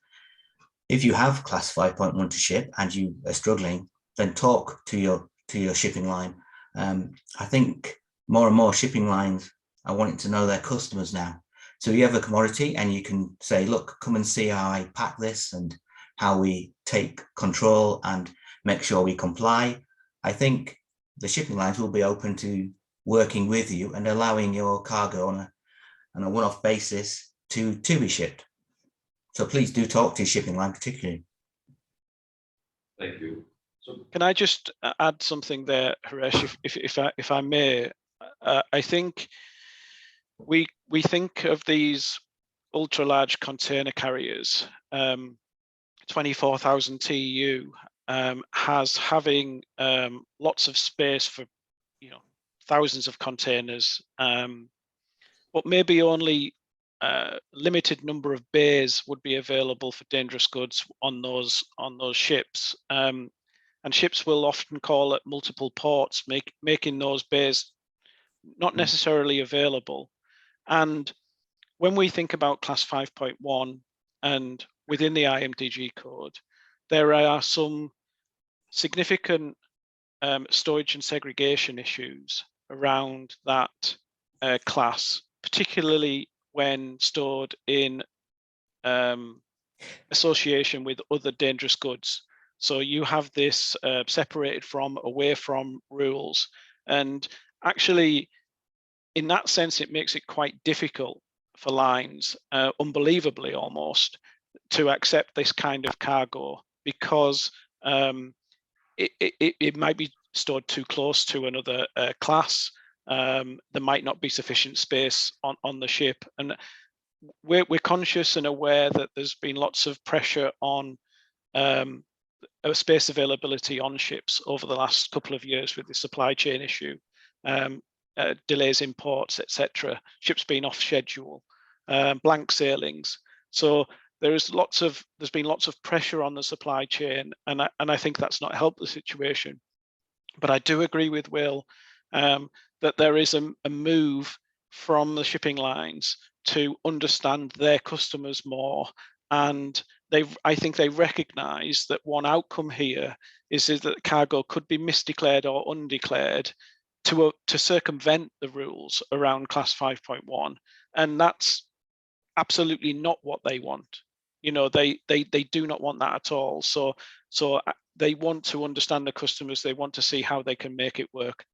if you have class 5.1 to ship and you are struggling, then talk to your shipping line. I think more and more shipping lines are wanting to know their customers now. So you have a commodity and you can say, look, come and see how I pack this and how we take control and make sure we comply. I think the shipping lines will be open to working with you and allowing your cargo on a one-off basis to be shipped. So please do talk to your shipping line particularly. Thank you. So Can I just add something there, Haresh, if I may? I think we think of these ultra large container carriers, 24,000 TEU, has having lots of space for thousands of containers, but maybe only limited number of bays would be available for dangerous goods on those ships. And ships will often call at multiple ports, making those bays not necessarily available. And when we think about class 5.1 and within the IMDG code, there are some significant storage and segregation issues around that class, particularly when stored in association with other dangerous goods. So you have this separated from, away from rules. And actually, in that sense, it makes it quite difficult for lines, unbelievably almost, to accept this kind of cargo, because it might be stored too close to another class. There might not be sufficient space on the ship. And we're conscious and aware that there's been lots of pressure on space availability on ships over the last couple of years with the supply chain issue, delays in ports, etc. Ships being off schedule, blank sailings. So there's been lots of pressure on the supply chain, and I think that's not helped the situation. But I do agree with Will that there is a move from the shipping lines to understand their customers more, and I think they recognise that one outcome here is that cargo could be misdeclared or undeclared to circumvent the rules around class 5.1, and that's absolutely not what they want. They do not want that at all. So they want to understand the customers. They want to see how they can make it work.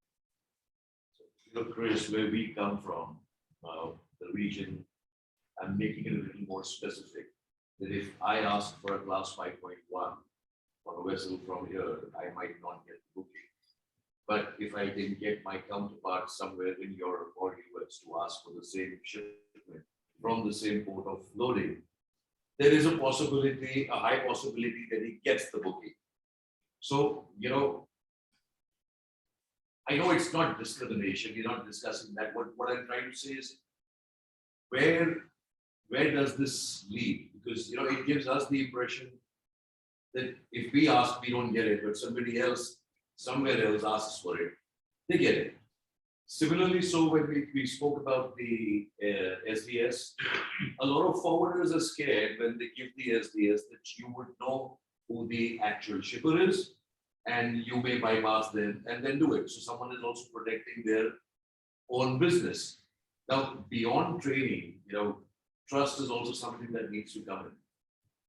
Chris, where we come from, the region, I'm making it a little more specific. That if I ask for a class 5.1 on a vessel from here, I might not get the booking. But if I can get my counterpart somewhere in Europe or US to ask for the same shipment from the same port of loading, there is a possibility, a high possibility that he gets the booking. So, I know it's not discrimination, we're not discussing that. What I'm trying to say is, where does this lead? Because, it gives us the impression that if we ask, we don't get it, but somebody else, somewhere else asks for it, they get it. Similarly, so when we spoke about the SDS, a lot of forwarders are scared when they give the SDS that you would know who the actual shipper is, and you may bypass them and then do it. So someone is also protecting their own business. Now, beyond training, trust is also something that needs to come in.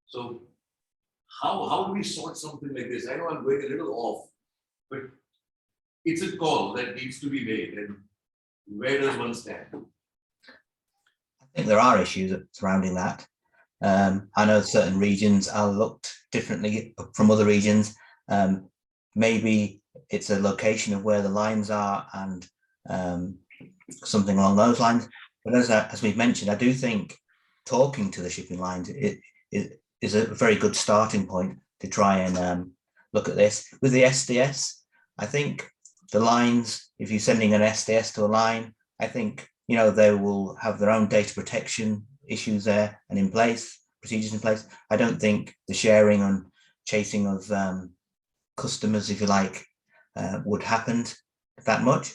So how do we sort something like this? I know I'm going a little off, but it's a call that needs to be made. And where does one stand? I think there are issues surrounding that. I know certain regions are looked differently from other regions. Maybe it's a location of where the lines are and something along those lines. But as we've mentioned, I do think talking to the shipping lines is a very good starting point to try and look at this. With the SDS, I think the lines, if you're sending an SDS to a line, I think, they will have their own data protection issues there and in place, procedures in place. I don't think the sharing and chasing of customers, if you like, would happen that much.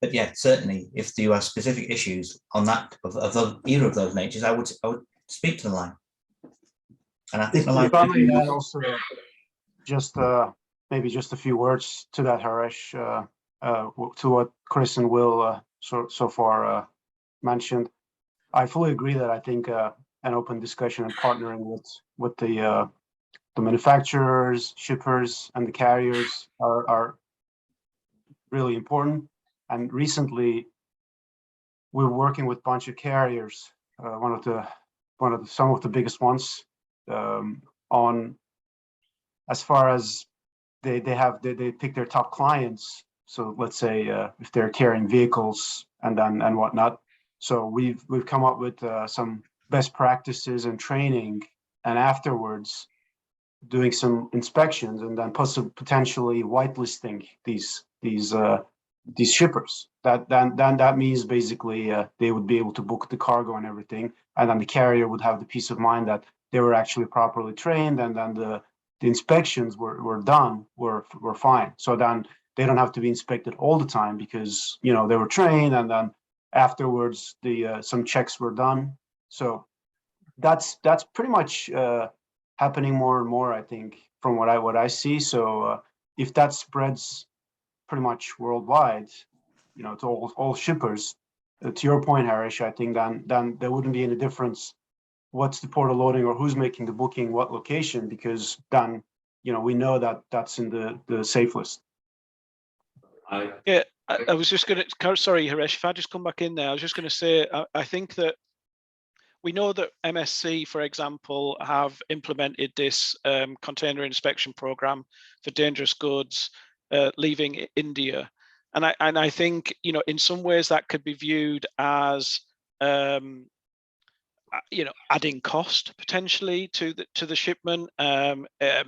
But yeah, certainly, if you have specific issues on that of either of those natures, I would speak to the line. And I think the line. If I may add also, just maybe just a few words to that, Haresh, to what Chris and Will so far mentioned. I fully agree that I think an open discussion and partnering with the manufacturers, shippers, and the carriers are really important. And recently, we're working with a bunch of carriers, some of the biggest ones, on as far as they pick their top clients. So let's say if they're carrying vehicles and whatnot. So we've come up with some best practices and training, and afterwards doing some inspections, and then potentially whitelisting these shippers. That means basically they would be able to book the cargo and everything, and then the carrier would have the peace of mind that they were actually properly trained, and then the inspections were done, were fine. So then they don't have to be inspected all the time because they were trained, and then afterwards the some checks were done. So that's pretty much happening more and more, I think, from what I see. So if that spreads pretty much worldwide, to all shippers, to your point, Harish, I think then there wouldn't be any difference what's the port of loading or who's making the booking, what location, because then we know that that's in the safe list. Yeah, I was just going to, sorry, Harish, if I just come back in there, I was just going to say, I think that we know that MSC, for example, have implemented this container inspection program for dangerous goods leaving India. And I think, in some ways that could be viewed as, adding cost potentially to the shipment,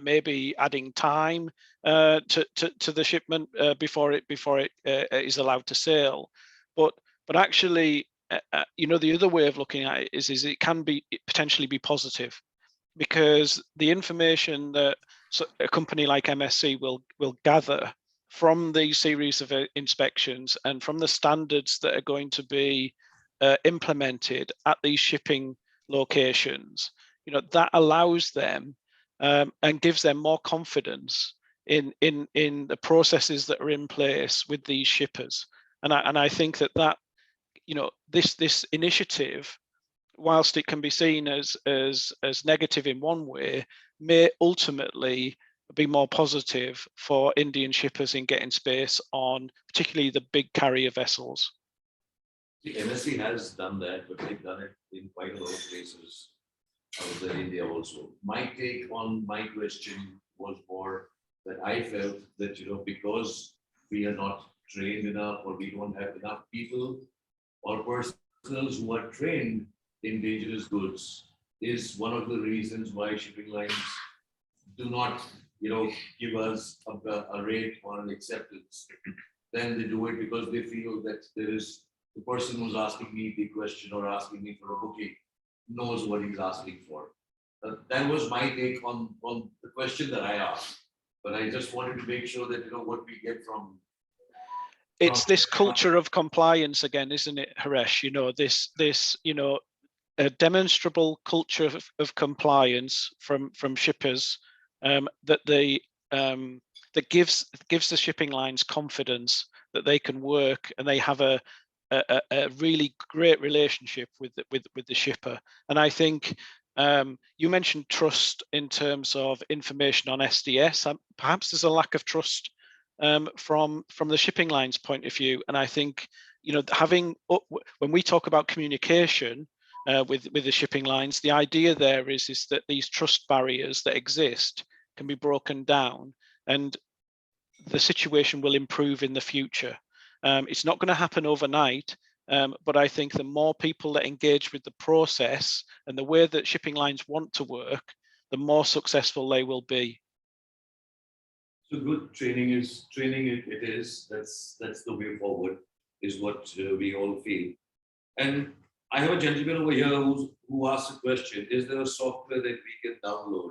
maybe adding time to the shipment before it is allowed to sail. But actually, the other way of looking at it is it can be potentially be positive, because the information that a company like MSC will gather from these series of inspections and from the standards that are going to be implemented at these shipping locations, that allows them and gives them more confidence in the processes that are in place with these shippers. And I think that this initiative, whilst it can be seen as negative in one way, may ultimately be more positive for Indian shippers in getting space on particularly the big carrier vessels. The MSC has done that, but they've done it in quite a lot of places out in India also. My take on my question was more that I felt that, because we are not trained enough, or we don't have enough people or personnel who are trained in dangerous goods, is one of the reasons why shipping lines do not, give us a rate or an acceptance. Then they do it because they feel that there is the person who's asking me the question or asking me for a booking knows what he's asking for. That was my take on the question that I asked. But I just wanted to make sure that what we get from. It's this culture of compliance again, isn't it, Harish? This a demonstrable culture of compliance from shippers that gives the shipping lines confidence that they can work and they have a really great relationship with the shipper. And I think you mentioned trust in terms of information on SDS. Perhaps there's a lack of trust from the shipping lines point of view. And I think when we talk about communication with the shipping lines, the idea there is that these trust barriers that exist can be broken down, and the situation will improve in the future. It's not going to happen overnight, but I think the more people that engage with the process and the way that shipping lines want to work, the more successful they will be. So good training is. That's the way forward, is what we all feel. And I have a gentleman over here who asked a question: is there a software that we can download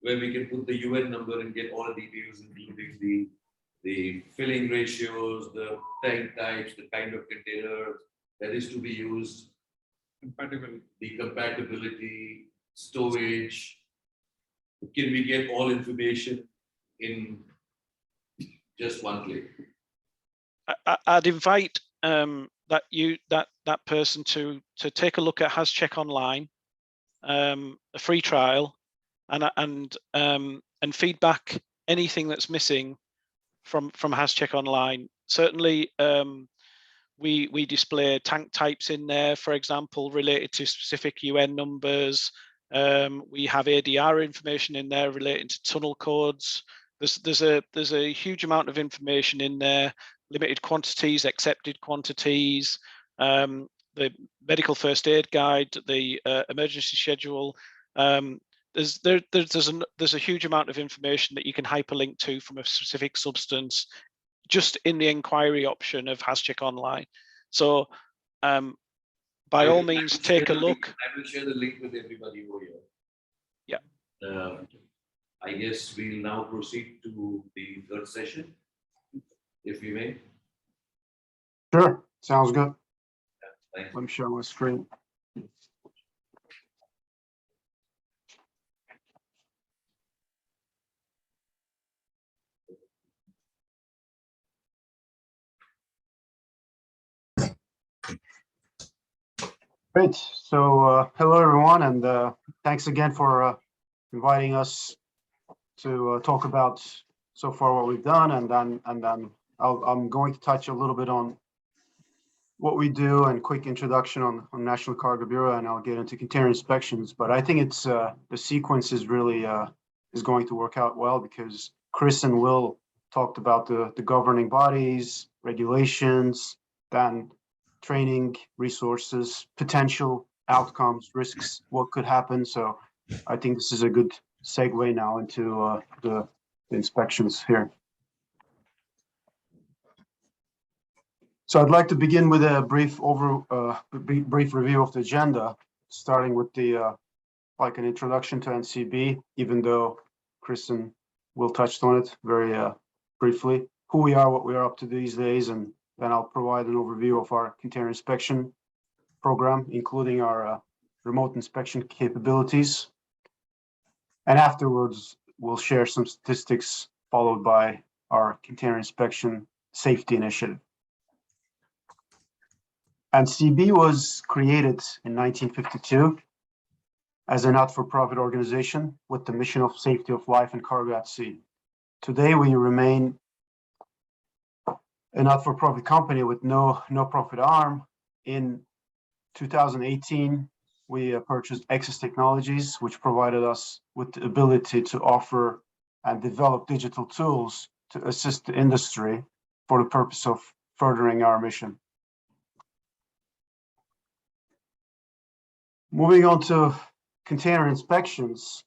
where we can put the UN number and get all the details, including the filling ratios, the tank types, the kind of container that is to be used, the compatibility, stowage? Can we get all information in just one click? I'd invite that person to take a look at HasCheck Online, a free trial, and feedback anything that's missing from HasCheck Online. Certainly, we display tank types in there, for example, related to specific UN numbers. We have ADR information in there relating to tunnel codes. There's a huge amount of information in there, limited quantities, accepted quantities, the medical first aid guide, the emergency schedule. There's a huge amount of information that you can hyperlink to from a specific substance just in the inquiry option of HasCheck Online. So by all means, take a look. I will share the link with everybody over here. Yeah. I guess we'll now proceed to the third session, if we may. Sure, sounds good. Thanks. Let me share my screen. Great. So hello, everyone, and thanks again for inviting us to talk about so far what we've done, and then I'm going to touch a little bit on what we do and quick introduction on National Cargo Bureau, and I'll get into container inspections. But I think it's the sequence is really is going to work out well, because Chris and Will talked about the governing bodies, regulations, then training, resources, potential outcomes, risks, what could happen. So I think this is a good segue now into the inspections here. So I'd like to begin with a brief review of the agenda, starting with the like an introduction to NCB, even though Chris and Will touched on it very briefly, who we are, what we are up to these days, and then I'll provide an overview of our container inspection program, including our remote inspection capabilities. And afterwards, we'll share some statistics, followed by our container inspection safety initiative. And CB was created in 1952 as a not-for-profit organization with the mission of safety of life and cargo at sea. Today, we remain a not-for-profit company with no profit arm. In 2018, we purchased Access Technologies, which provided us with the ability to offer and develop digital tools to assist the industry for the purpose of furthering our mission. Moving on to container inspections,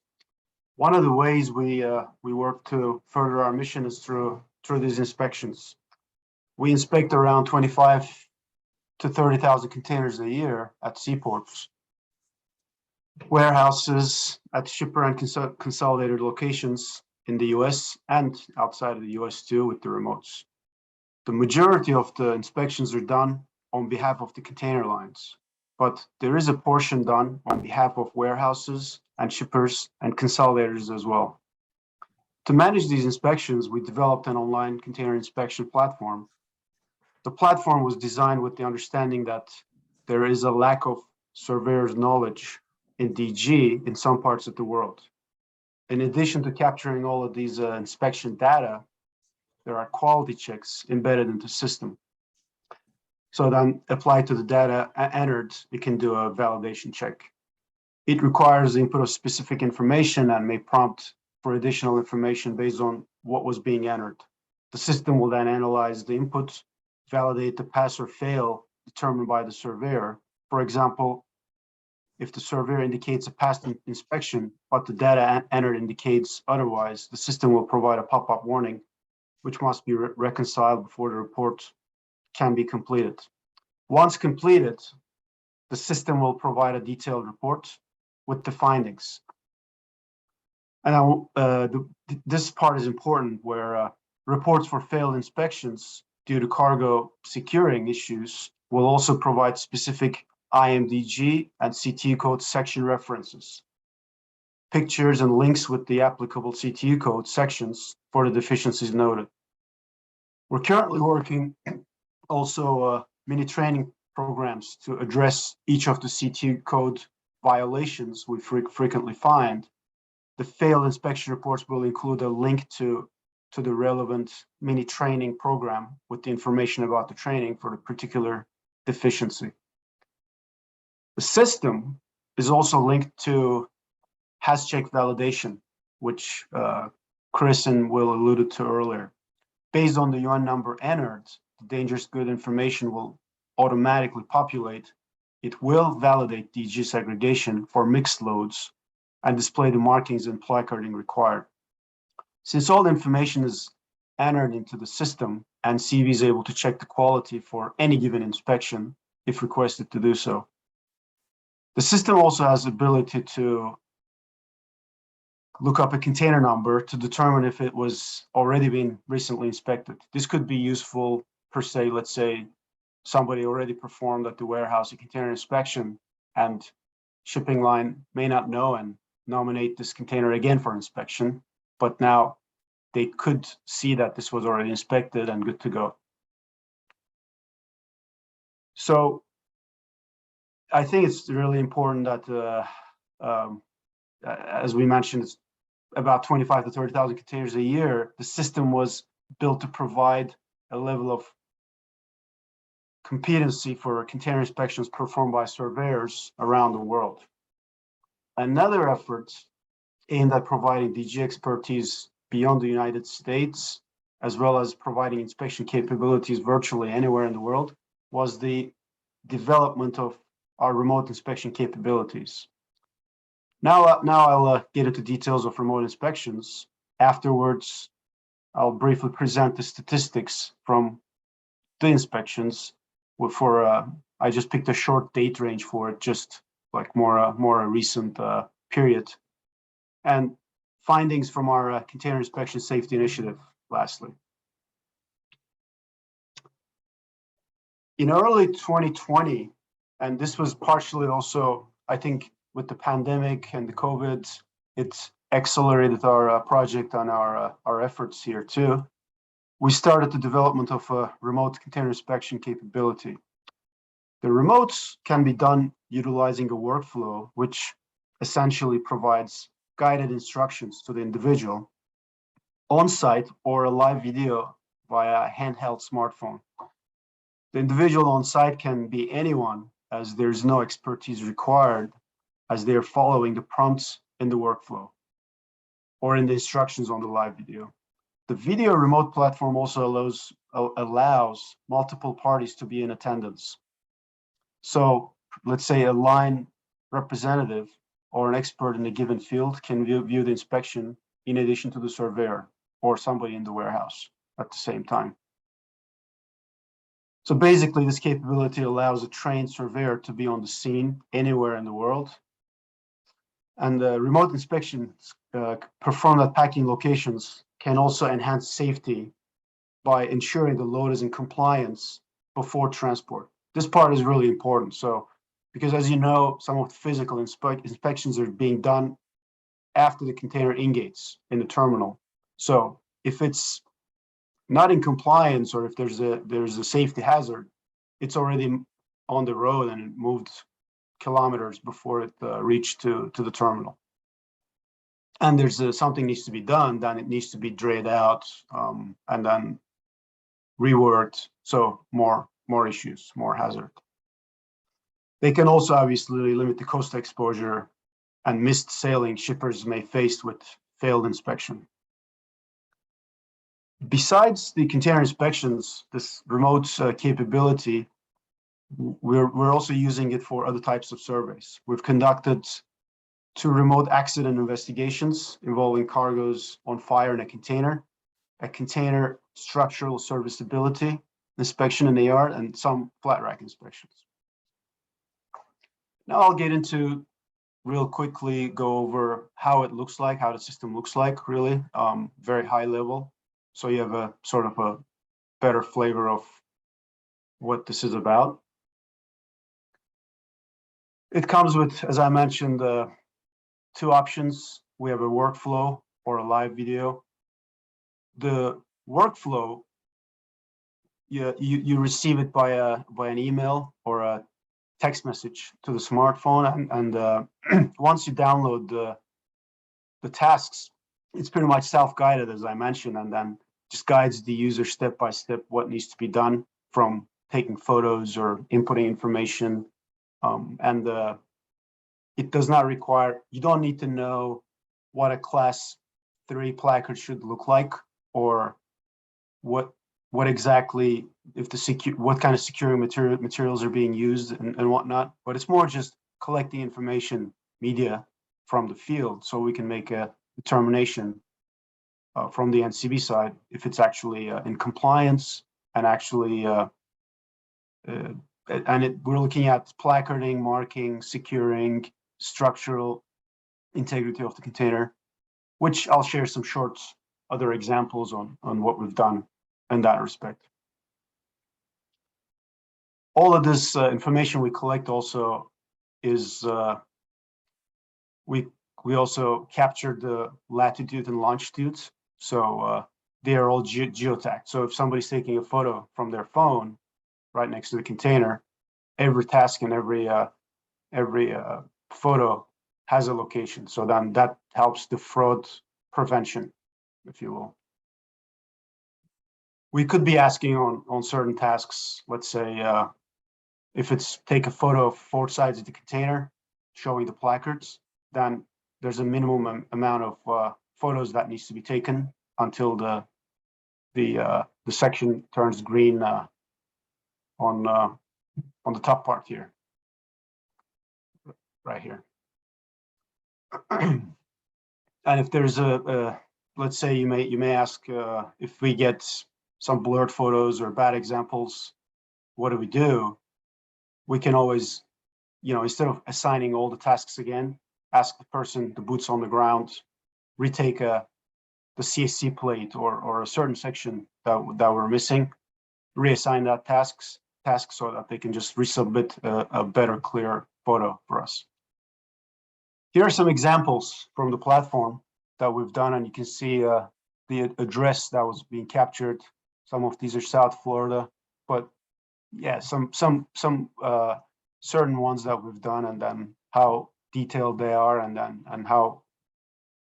one of the ways we work to further our mission is through these inspections. We inspect around 25 to 30,000 containers a year at seaports, warehouses, at shipper and consolidated locations in the US and outside of the US too, with the remotes. The majority of the inspections are done on behalf of the container lines, but there is a portion done on behalf of warehouses and shippers and consolidators as well. To manage these inspections, we developed an online container inspection platform. The platform was designed with the understanding that there is a lack of surveyors' knowledge in DG in some parts of the world. In addition to capturing all of these inspection data, there are quality checks embedded into the system. So then applied to the data entered, it can do a validation check. It requires the input of specific information and may prompt for additional information based on what was being entered. The system will then analyze the input, validate the pass or fail determined by the surveyor. For example, if the surveyor indicates a passed inspection, but the data entered indicates otherwise, the system will provide a pop-up warning, which must be reconciled before the report can be completed. Once completed, the system will provide a detailed report with the findings. And this part is important, where reports for failed inspections due to cargo securing issues will also provide specific IMDG and CTU code section references, pictures and links with the applicable CTU code sections for the deficiencies noted. We're currently working also mini training programs to address each of the CTU code violations we frequently find. The failed inspection reports will include a link to the relevant mini training program with the information about the training for the particular deficiency. The system is also linked to HasCheck validation, which Chris and Will alluded to earlier. Based on the UN number entered, the dangerous good information will automatically populate. It will validate DG segregation for mixed loads and display the markings and placarding required. Since all the information is entered into the system and CV is able to check the quality for any given inspection if requested to do so. The system also has the ability to look up a container number to determine if it was already been recently inspected. This could be useful per se, let's say somebody already performed at the warehouse a container inspection and shipping line may not know and nominate this container again for inspection, but now they could see that this was already inspected and good to go. So I think it's really important that, as we mentioned, it's about 25 to 30,000 containers a year. The system was built to provide a level of competency for container inspections performed by surveyors around the world. Another effort aimed at providing DG expertise beyond the United States, as well as providing inspection capabilities virtually anywhere in the world, was the development of our remote inspection capabilities. Now I'll get into details of remote inspections. Afterwards, I'll briefly present the statistics from the inspections. I just picked a short date range for it, just like more a recent period, and findings from our container inspection safety initiative. Lastly, in early 2020, and this was partially also, I think, with the pandemic and the COVID, it accelerated our project on our efforts here too. We started the development of a remote container inspection capability. The remotes can be done utilizing a workflow, which essentially provides guided instructions to the individual on site or a live video via a handheld smartphone. The individual on site can be anyone, as there's no expertise required, as they're following the prompts in the workflow or in the instructions on the live video. The video remote platform also allows multiple parties to be in attendance. So let's say a line representative or an expert in a given field can view the inspection in addition to the surveyor or somebody in the warehouse at the same time. So basically, this capability allows a trained surveyor to be on the scene anywhere in the world. And the remote inspections performed at packing locations can also enhance safety by ensuring the load is in compliance before transport. This part is really important. So, because as you know, some of the physical inspections are being done after the container ingates in the terminal. So if it's not in compliance or if there's a safety hazard, it's already on the road and it moved kilometers before it reached to the terminal. And there's something needs to be done, then it needs to be drained out and then reworked. So more issues, more hazard. They can also obviously limit the coast exposure and missed sailing shippers may face with failed inspection. Besides the container inspections, this remote capability, we're also using it for other types of surveys. We've conducted 2 remote accident investigations involving cargoes on fire in a container structural serviceability inspection in the yard, and some flat rack inspections. Now I'll get into real quickly, go over how it looks like, how the system looks like, really, very high level. So you have a sort of a better flavor of what this is about. It comes with, as I mentioned, 2 options. We have a workflow or a live video. The workflow, you receive it by an email or a text message to the smartphone, and once you download the tasks, it's pretty much self-guided, as I mentioned, and then just guides the user step by step what needs to be done, from taking photos or inputting information, and it does not require, you don't need to know what a class 3 placards should look like, or what exactly, if what kind of securing materials are being used and whatnot. But it's more just collecting information, media from the field, so we can make a determination from the NCB side if it's actually in compliance and actually we're looking at placarding, marking, securing, structural integrity of the container, which I'll share some short other examples on what we've done in that respect. All of this information we collect also is we also captured the latitude and longitudes, so they are all geotagged. So if somebody's taking a photo from their phone right next to the container, every task and every photo has a location. So then that helps the fraud prevention, if you will. We could be asking on certain tasks, let's say, if it's take a photo of 4 sides of the container showing the placards, then there's a minimum amount of photos that needs to be taken until the section turns green on the top part here, right here. And if there's let's say you may ask if we get some blurred photos or bad examples, what do? We can always, instead of assigning all the tasks again, ask the person, the boots on the ground, retake the CSC plate or a certain section that we're missing, reassign that task so that they can just resubmit a better, clear photo for us. Here are some examples from the platform that we've done, and you can see the address that was being captured. Some of these are South Florida, but yeah, some certain ones that we've done, and then how detailed they are, and how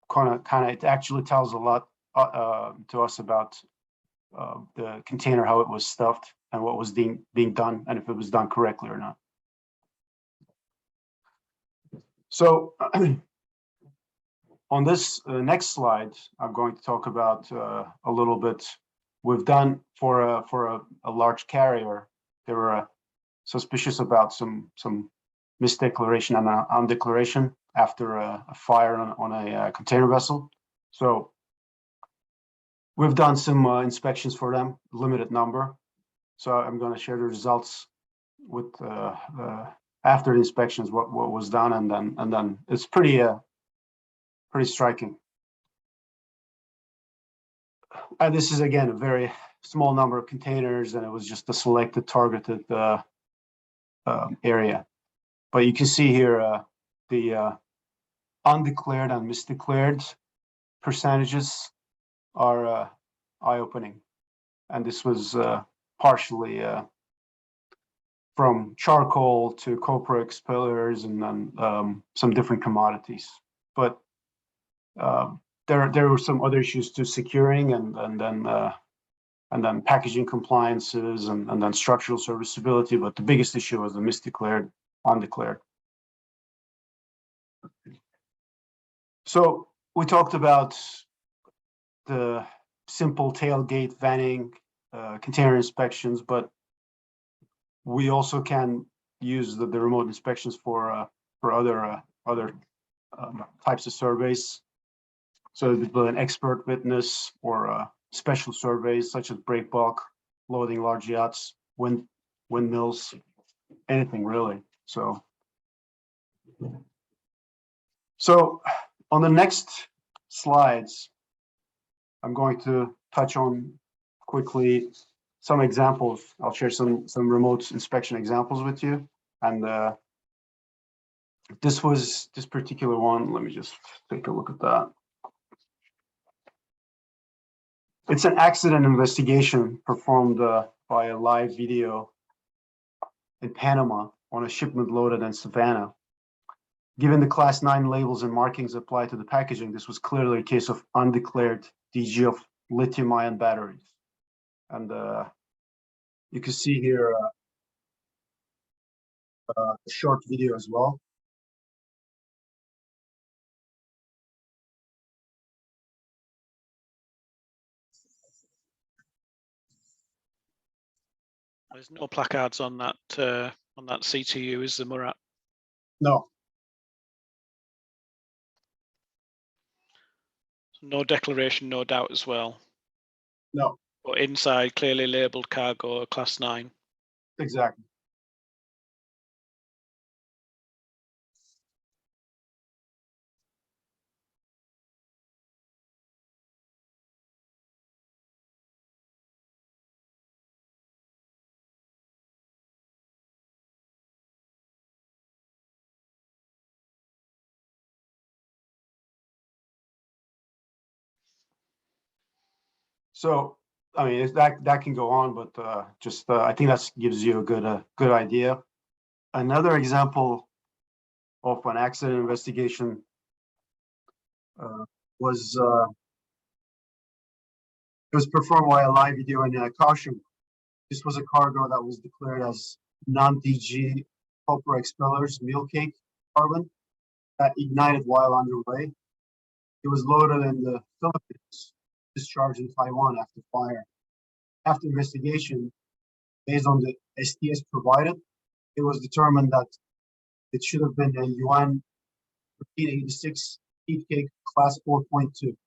kind of it actually tells a lot to us about the container, how it was stuffed and what was being done, and if it was done correctly or not. So on this next slide, I'm going to talk about a little bit. We've done for a large carrier. They were suspicious about some misdeclaration and undeclaration after a fire on a container vessel. So we've done some inspections for them, limited number. So I'm going to share the results with after the inspections, what was done, and then it's pretty striking. And this is again a very small number of containers, and it was just a selected, targeted area. But you can see here the undeclared and misdeclared percentages are eye-opening, and this was partially from charcoal to copra expellers and then some different commodities. But there were some other issues to securing and then packaging compliances and then structural serviceability. But the biggest issue was the misdeclared, undeclared. So we talked about the simple tailgate venting, container inspections, but we also can use the remote inspections for other types of surveys. So an expert witness or special surveys such as break bulk, loading large yachts, windmills, anything really. So on the next slides, I'm going to touch on quickly some examples. I'll share some remote inspection examples with you. And this particular one, let me just take a look at that. It's an accident investigation performed by a live video in Panama on a shipment loaded in Savannah. Given the class 9 labels and markings applied to the packaging, this was clearly a case of undeclared DG of lithium-ion batteries. And you can see here a short video as well. There's no placards on that CTU, is there, Murat? No, No declaration, no doubt as well. no, But inside, clearly labelled cargo, class 9. exactly. So, I mean, that can go on, but just I think that gives you a good idea. Another example of an accident investigation was it was performed by a live video in Koksel. This was a cargo that was declared as non-DG copper expellers meal cake carbon that ignited while underway. It was loaded in the Philippines, discharged in Taiwan after fire. After investigation, based on the STS provided, it was determined that it should have been a UN 1386 heat cake class 4.2.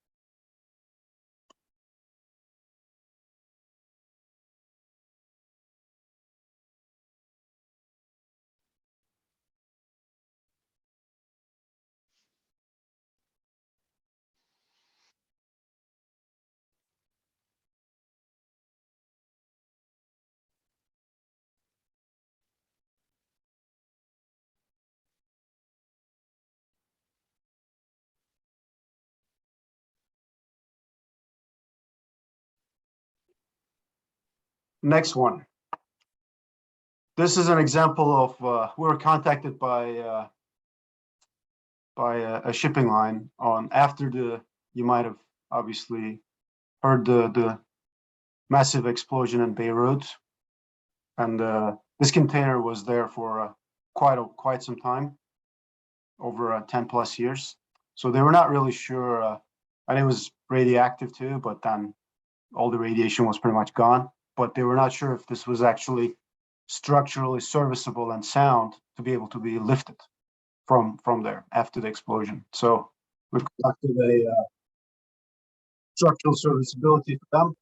Next one. This is an example of we were contacted by a shipping line on after you might have obviously heard the massive explosion in Beirut, and this container was there for quite some time, over 10 plus years. So they were not really sure, and it was radioactive too, but then all the radiation was pretty much gone. But they were not sure if this was actually structurally serviceable and sound to be able to be lifted from there after the explosion. So we conducted a structural serviceability for them.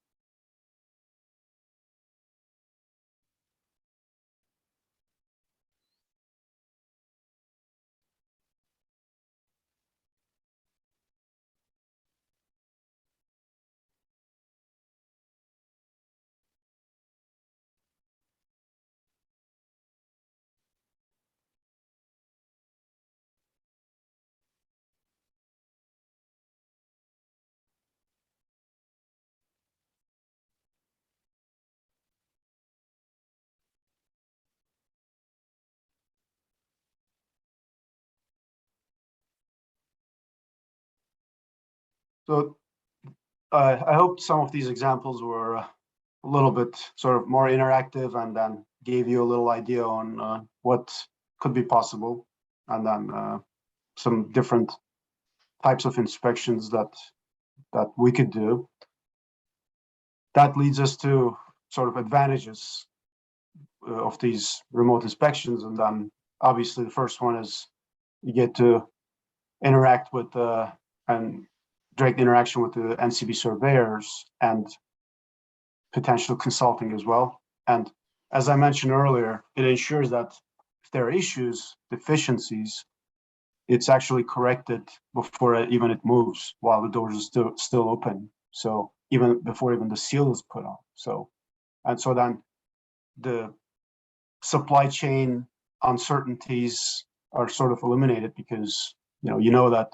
So I hope some of these examples were a little bit sort of more interactive and then gave you a little idea on what could be possible, and then some different types of inspections that we could do. That leads us to sort of advantages of these remote inspections, and then obviously the first one is you get to interact with and direct interaction with the NCB surveyors and potential consulting as well. And as I mentioned earlier, it ensures that if there are issues, deficiencies, it's actually corrected before it moves while the doors are still open. So even before even the seal is put on. So then the supply chain uncertainties are sort of eliminated because you know that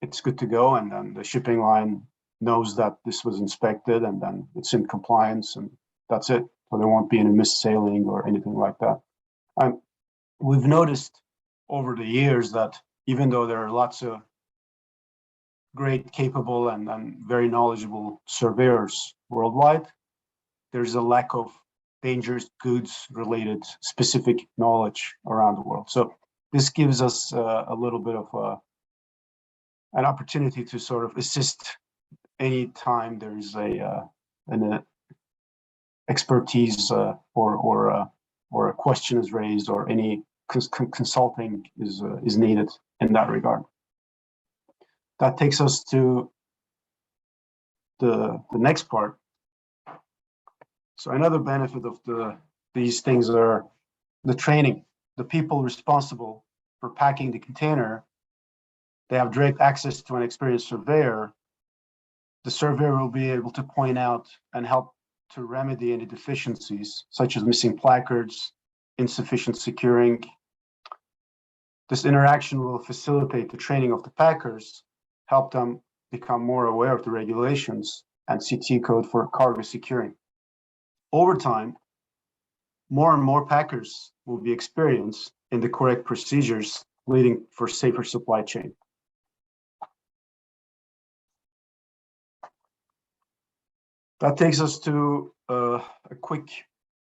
it's good to go, and then the shipping line knows that this was inspected and then it's in compliance, and that's it. So there won't be any missailing or anything like that. And we've noticed over the years that even though there are lots of great, capable, and very knowledgeable surveyors worldwide, there's a lack of dangerous goods related specific knowledge around the world. So this gives us a little bit of an opportunity to sort of assist any time there's an expertise or a question is raised or any consulting is needed in that regard. That takes us to the next part. So another benefit of these things are the training. The people responsible for packing the container, they have direct access to an experienced surveyor. The surveyor will be able to point out and help to remedy any deficiencies, such as missing placards, insufficient securing. This interaction will facilitate the training of the packers, help them become more aware of the regulations and CT code for cargo securing. Over time, more and more packers will be experienced in the correct procedures leading for safer supply chain. That takes us to a quick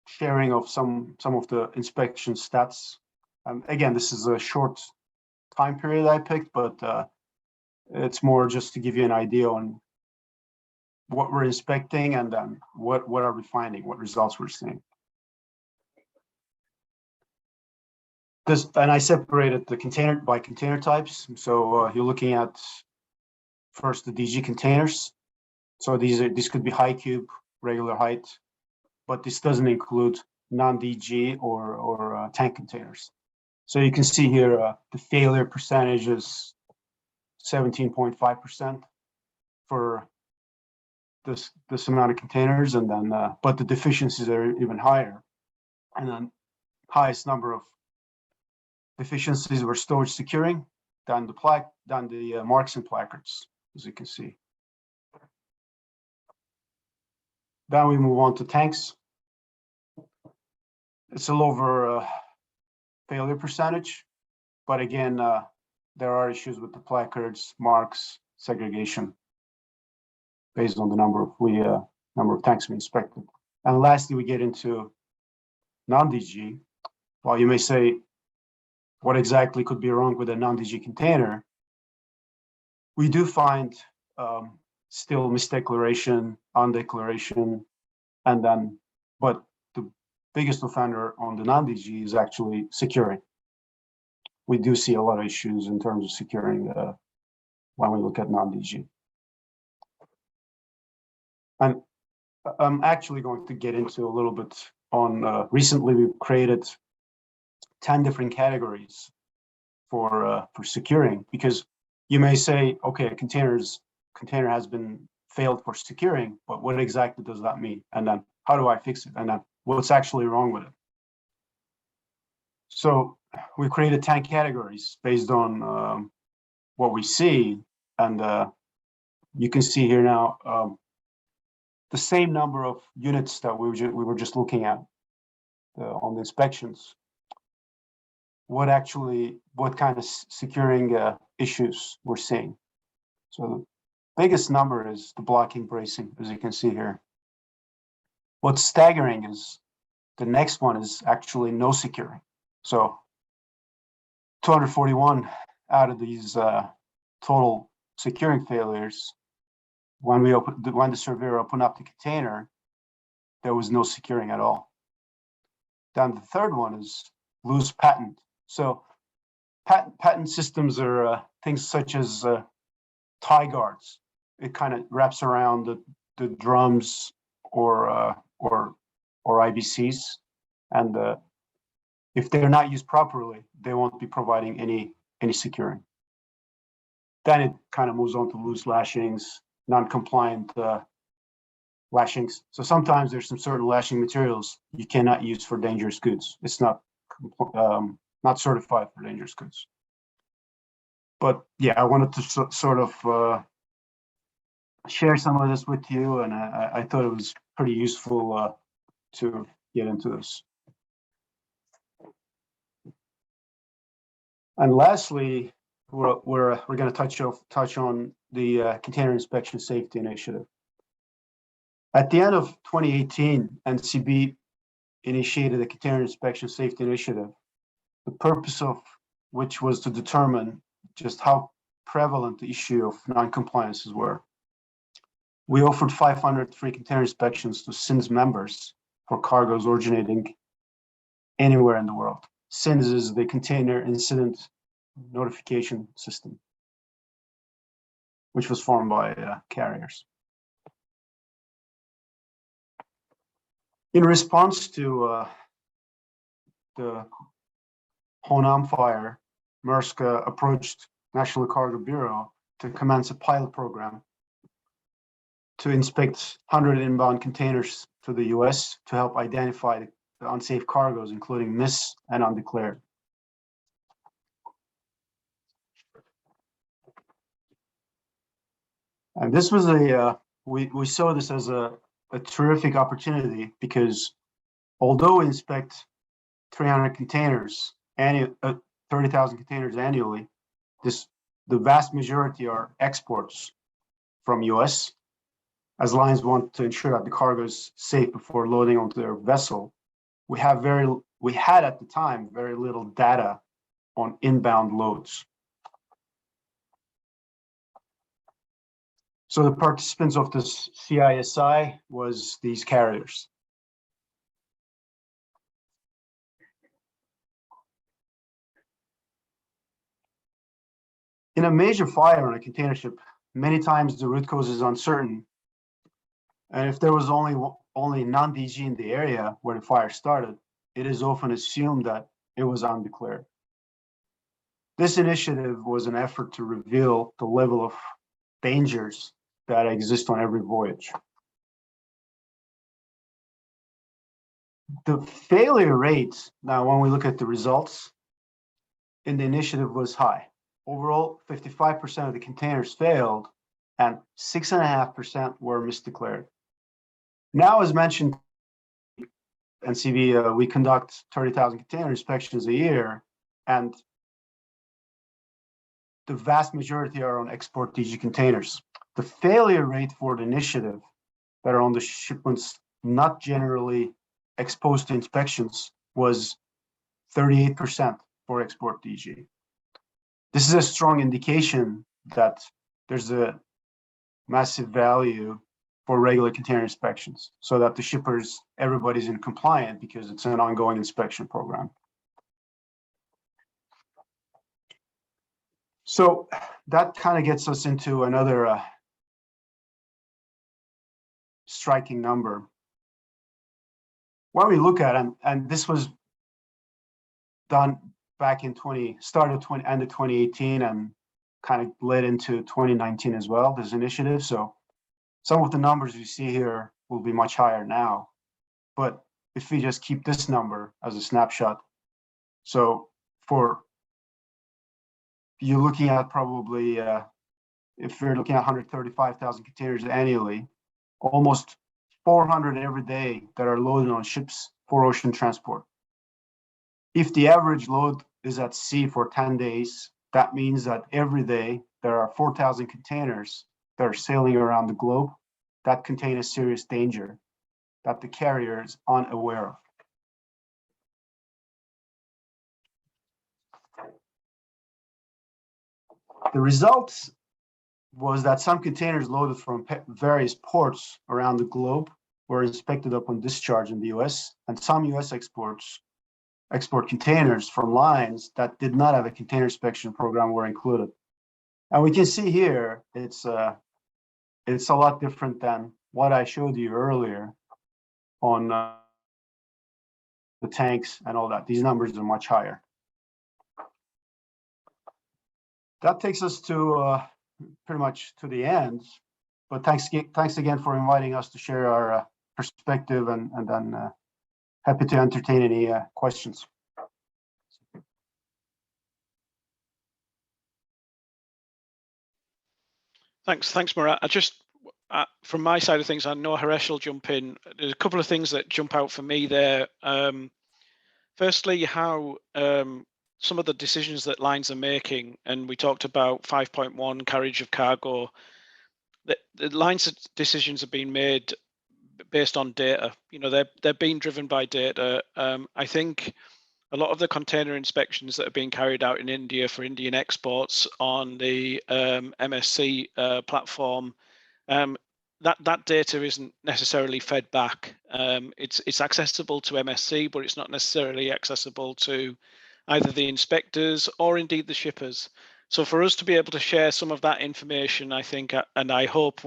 sharing of some of the inspection stats. Again, this is a short time period I picked, but it's more just to give you an idea on what we're inspecting and then what are we finding, what results we're seeing. And I separated the container by container types. So you're looking at first the DG containers. So these could be high cube, regular height, but this doesn't include non-DG or tank containers. So you can see here the failure percentage is 17.5% for this amount of containers, and then but the deficiencies are even higher. And then highest number of deficiencies were storage securing, then the marks and placards, as you can see. Then we move on to tanks. It's a lower failure percentage, but again, there are issues with the placards, marks, segregation, based on the number of tanks we inspected. And lastly, we get into non-DG. Well, you may say, what exactly could be wrong with a non-DG container? We do find still misdeclaration, undeclaration, and then, but the biggest offender on the non-DG is actually securing. We do see a lot of issues in terms of securing when we look at non-DG. And I'm actually going to get into a little bit on, recently we've created 10 different categories for securing, because you may say, okay, a container has been failed for securing, but what exactly does that mean? And then how do I fix it? And then what's actually wrong with it? So we created 10 categories based on what we see. And you can see here now the same number of units that we were just looking at on the inspections. What kind of securing issues we're seeing. So the biggest number is the blocking bracing, as you can see here. What's staggering is the next one is actually no securing. So 241 out of these total securing failures, when the surveyor opened up the container, there was no securing at all. Then the third one is loose patent. So patent systems are things such as tie guards. It kind of wraps around the drums or IBCs, and if they're not used properly, they won't be providing any securing. Then it kind of moves on to loose lashings, non-compliant lashings. So sometimes there's some certain lashing materials you cannot use for dangerous goods. It's not certified for dangerous goods. But yeah, I wanted to sort of share some of this with you, and I thought it was pretty useful to get into this. And lastly, we're going to touch on the Container Inspection Safety Initiative. At the end of 2018, NCB initiated the Container Inspection Safety Initiative, the purpose of which was to determine just how prevalent the issue of non-compliances were. We offered 500 free container inspections to SINS members for cargoes originating anywhere in the world. SINS is the Container Incident Notification System, which was formed by carriers. In response to the Honam fire, Maersk approached National Cargo Bureau to commence a pilot program to inspect 100 inbound containers to the US to help identify the unsafe cargoes, including mis and undeclared. And this was we saw this as a terrific opportunity, because although we inspect 300 containers, 30,000 containers annually, the vast majority are exports from US, as lines want to ensure that the cargo is safe before loading onto their vessel. We had at the time very little data on inbound loads. So the participants of this CISI was these carriers. In a major fire on a container ship, many times the root cause is uncertain. And if there was only non-DG in the area where the fire started, it is often assumed that it was undeclared. This initiative was an effort to reveal the level of dangers that exist on every voyage. The failure rate, now when we look at the results, in the initiative was high. Overall, 55% of the containers failed and 6.5% were misdeclared. Now, as mentioned, NCV, we conduct 30,000 container inspections a year, and the vast majority are on export DG containers. The failure rate for the initiative that are on the shipments not generally exposed to inspections was 38% for export DG. This is a strong indication that there's a massive value for regular container inspections, so that the shippers, everybody's in compliant because it's an ongoing inspection program. So that kind of gets us into another striking number. When we look at it, and this was done back in end of 2018 and kind of led into 2019 as well, this initiative. So some of the numbers you see here will be much higher now. But if we just keep this number as a snapshot, so for you're looking at probably, if you're looking at 135,000 containers annually, almost 400 every day that are loaded on ships for ocean transport. If the average load is at sea for 10 days, that means that every day there are 4,000 containers that are sailing around the globe that contain a serious danger that the carrier is unaware of. The result was that some containers loaded from various ports around the globe were inspected upon discharge in the US, and some US export containers from lines that did not have a container inspection program were included. And we can see here, it's a lot different than what I showed you earlier on the tanks and all that. These numbers are much higher. That takes us to pretty much to the end, but thanks again for inviting us to share our perspective, and then happy to entertain any questions. Thanks, Murat. I just, from my side of things, I know Haresh will jump in. There's a couple of things that jump out for me there. Firstly, how some of the decisions that lines are making, and we talked about 5.1 carriage of cargo. The lines decisions have been made based on data. You know, they're being driven by data. I think a lot of the container inspections that are being carried out in India for Indian exports on the MSC platform, that data isn't necessarily fed back It's accessible to MSC, but it's not necessarily accessible to either the inspectors or indeed the shippers. So for us to be able to share some of that information, I think, and I hope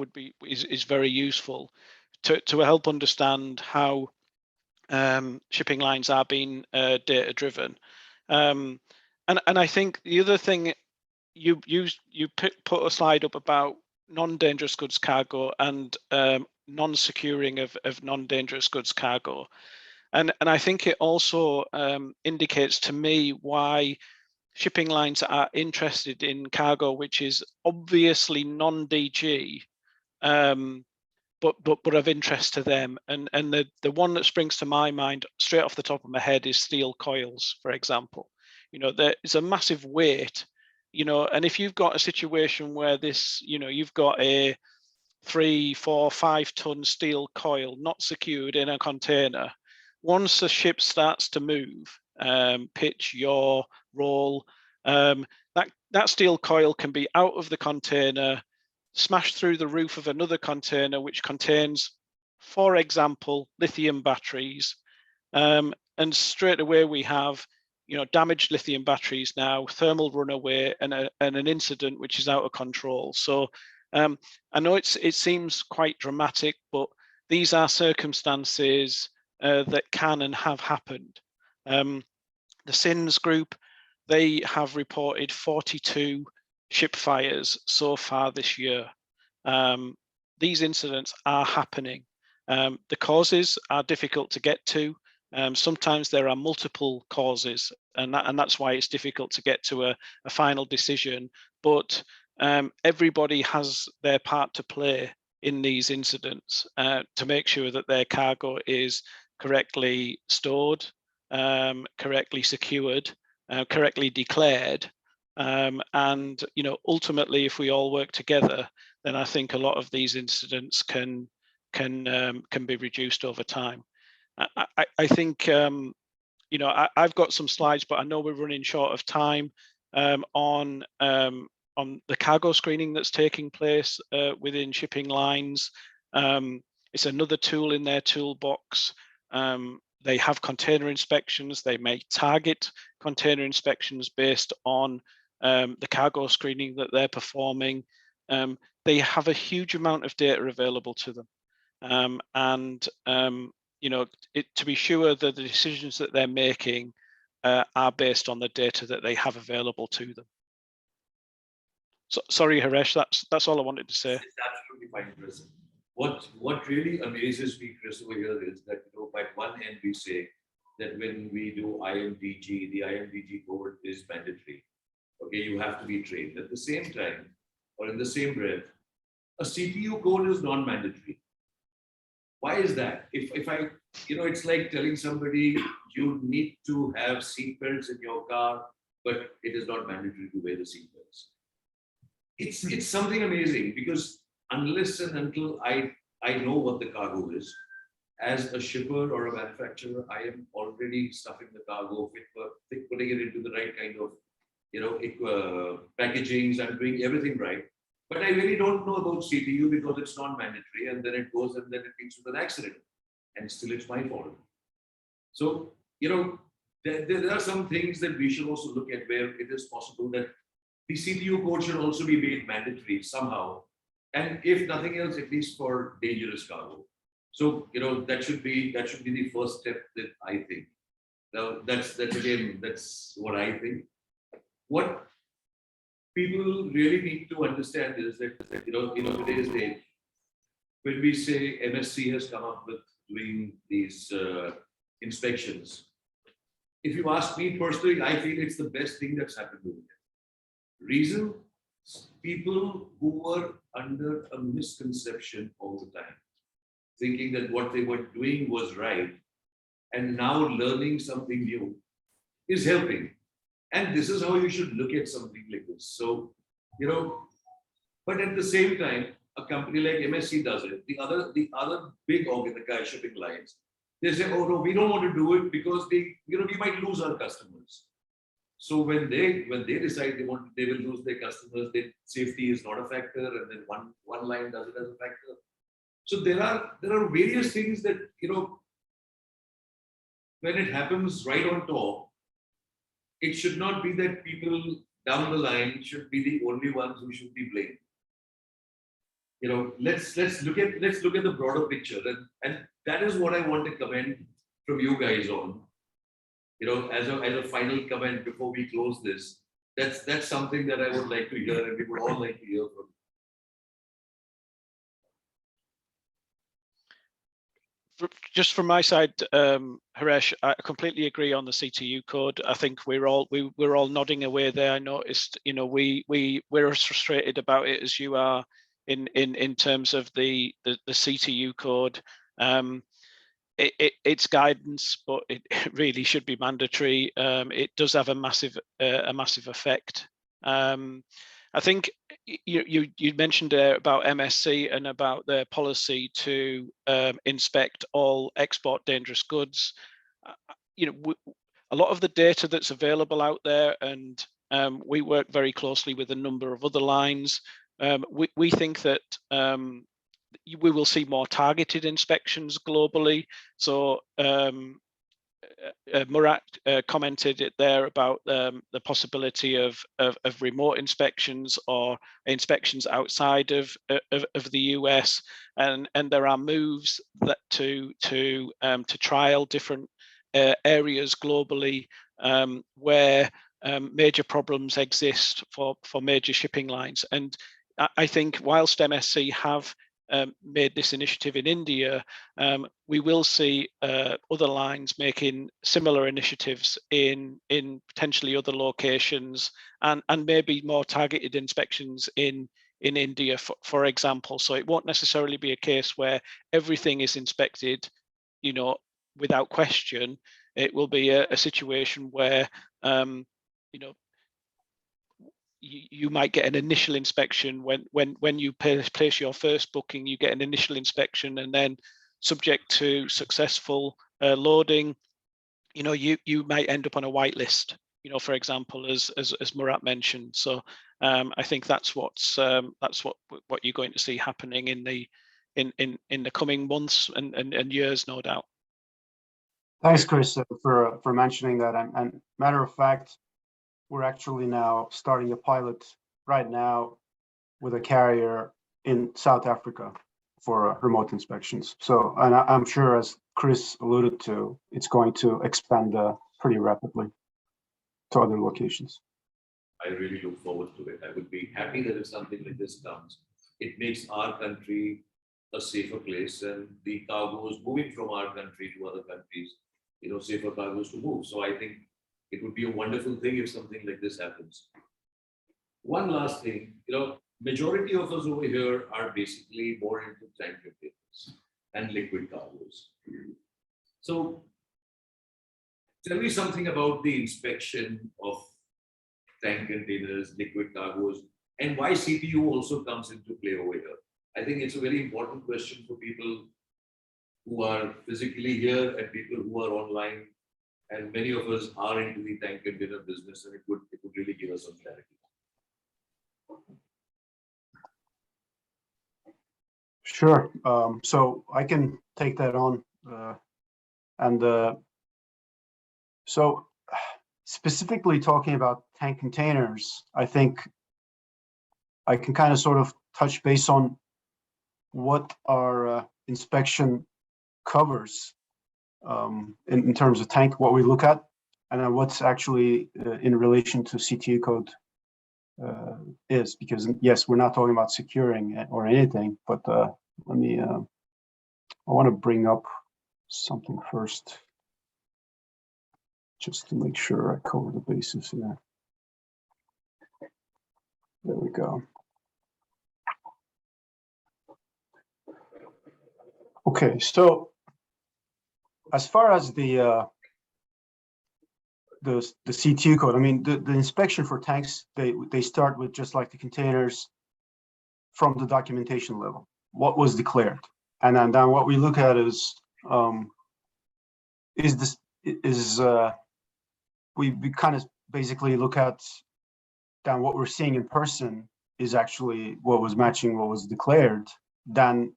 is very useful to help understand how shipping lines are being data driven. And I think the other thing you put a slide up about non-dangerous goods cargo and non-securing of non-dangerous goods cargo. And I think it also indicates to me why shipping lines are interested in cargo which is obviously non-DG, but of interest to them. And the one that springs to my mind straight off the top of my head is steel coils, for example. You know, there is a massive weight, you know, and if you've got a situation where this, you know, you've got a 3, 4, 5 ton steel coil not secured in a container, once the ship starts to move, pitch, yaw, roll, that steel coil can be out of the container, smashed through the roof of another container which contains, for example, lithium batteries, and straight away we have, you know, damaged lithium batteries now, thermal runaway, and an incident which is out of control. So I know it seems quite dramatic, but these are circumstances that can and have happened. The SINS group, they have reported 42 ship fires so far this year. These incidents are happening. The causes are difficult to get to. Sometimes there are multiple causes, and that's why it's difficult to get to a final decision. But everybody has their part to play in these incidents to make sure that their cargo is correctly stored, correctly secured, correctly declared, and you know, ultimately, if we all work together, then I think a lot of these incidents can be reduced over time. I think you know, I've got some slides, but I know we're running short of time on the cargo screening that's taking place within shipping lines. It's another tool in their toolbox. They have container inspections. They may target container inspections based on the cargo screening that they're performing. They have a huge amount of data available to them. You know, to be sure that the decisions that they're making are based on the data that they have available to them. So, sorry, Haresh, that's all I wanted to say. It's absolutely fine, Chris. What really amazes me, Chris, over here is that, you know, by one end we say that when we do IMDG, the IMDG code is mandatory. Okay, you have to be trained. At the same time, or in the same breath, a CTU code is non-mandatory. Why is that? If I, you know, it's like telling somebody you need to have seatbelts in your car, but it is not mandatory to wear the seatbelts. It's something amazing, because unless and until I know what the cargo is, as a shipper or a manufacturer, I am already stuffing the cargo, putting it into the right kind of, you know, packagings. I'm doing everything right. But I really don't know about CTU because it's not mandatory, and then it goes and then it leads to an accident, and still it's my fault. So, you know, there are some things that we should also look at where it is possible that the CTU code should also be made mandatory somehow, and if nothing else, at least for dangerous cargo. So, you know, that should be the first step that I think. Now, that's what I think. What people really need to understand is that, you know, in today's day, when we say MSC has come up with doing these inspections, if you ask me personally, I feel it's the best thing that's happened to me. Reason? People who were under a misconception all the time, thinking that what they were doing was right, and now learning something new is helping. And this is how you should look at something like this. So, you know, but at the same time, a company like MSC does it. The other big organized shipping lines, they say, oh no, we don't want to do it because we might lose our customers. So when they decide they will lose their customers, then safety is not a factor, and then one line does it as a factor. So there are various things that, when it happens right on top, it should not be that people down the line should be the only ones who should be blamed. Let's look at the broader picture, and that is what I want to comment from you guys on. As a final comment before we close this, that's something that I would like to hear, and we would all like to hear from. Just from my side, Haresh, I completely agree on the CTU code. I think we're all nodding away there. I noticed, we're as frustrated about it as you are in terms of the CTU code. It's guidance, but it really should be mandatory. It does have a massive effect. I think you mentioned there about MSC and about their policy to inspect all export dangerous goods. A lot of the data that's available out there, and we work very closely with a number of other lines. We think that we will see more targeted inspections globally. So Murat commented it there about the possibility of remote inspections or inspections outside of the US, and there are moves that to trial different areas globally where major problems exist for major shipping lines. And I think whilst MSC have made this initiative in India, we will see other lines making similar initiatives in potentially other locations, and maybe more targeted inspections in India, for example. So it won't necessarily be a case where everything is inspected, without question. It will be a situation where you might get an initial inspection when you place your first booking. You get an initial inspection, and then subject to successful loading, you might end up on a white list, for example, as Murat mentioned. So I think that's what you're going to see happening in the coming months and years, no doubt. Thanks, Chris, for mentioning that. And matter of fact, we're actually now starting a pilot right now with a carrier in South Africa for remote inspections. So, and I'm sure, as Chris alluded to, it's going to expand pretty rapidly to other locations. I really look forward to it. I would be happy that if something like this comes, it makes our country a safer place, and the cargoes moving from our country to other countries, safer cargoes to move. So I think it would be a wonderful thing if something like this happens. One last thing, majority of us over here are basically more into tank containers and liquid cargoes. So tell me something about the inspection of tank containers, liquid cargoes, and why CTU also comes into play over here. I think it's a very important question for people who are physically here and people who are online. And many of us are into the tank container business, and it would really give us some clarity. Sure. So I can take that on. So specifically talking about tank containers, I think I can kind of sort of touch base on what our inspection covers in terms of tank, what we look at, and then what's actually in relation to CTU code is, because yes, we're not talking about securing or anything, but let me, I want to bring up something first, just to make sure I cover the bases here. There we go. Okay, so as far as the CTU code, I mean, the inspection for tanks, they start with, just like the containers, from the documentation level, what was declared, and then what we look at is we kind of basically look at then what we're seeing in person is actually what was matching what was declared. Then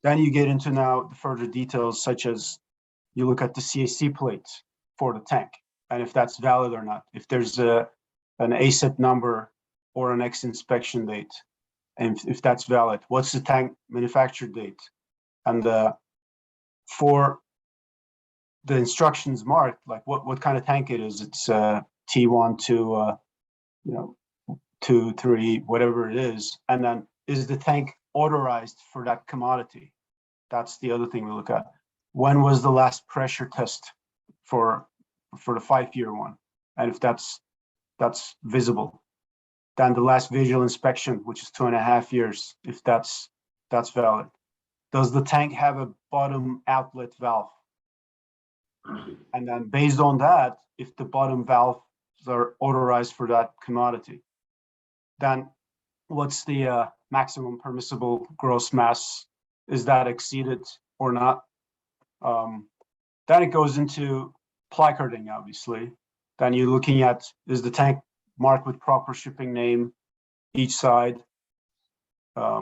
Then you get into now the further details, such as you look at the CAC plate for the tank, and if that's valid or not, if there's an ASET number or an X inspection date, and if that's valid, what's the tank manufacture date? And for the instructions marked, like what kind of tank it is, it's T1 to 2, 3, whatever it is, and then is the tank authorized for that commodity? That's the other thing we look at. When was the last pressure test for the 5-year one? And if that's visible, then the last visual inspection, which is 2.5 years, if that's valid. Does the tank have a bottom outlet valve? And then based on that, if the bottom valves are authorized for that commodity, then what's the maximum permissible gross mass? Is that exceeded or not? Then it goes into placarding, obviously. Then you're looking at, is the tank marked with proper shipping name each side,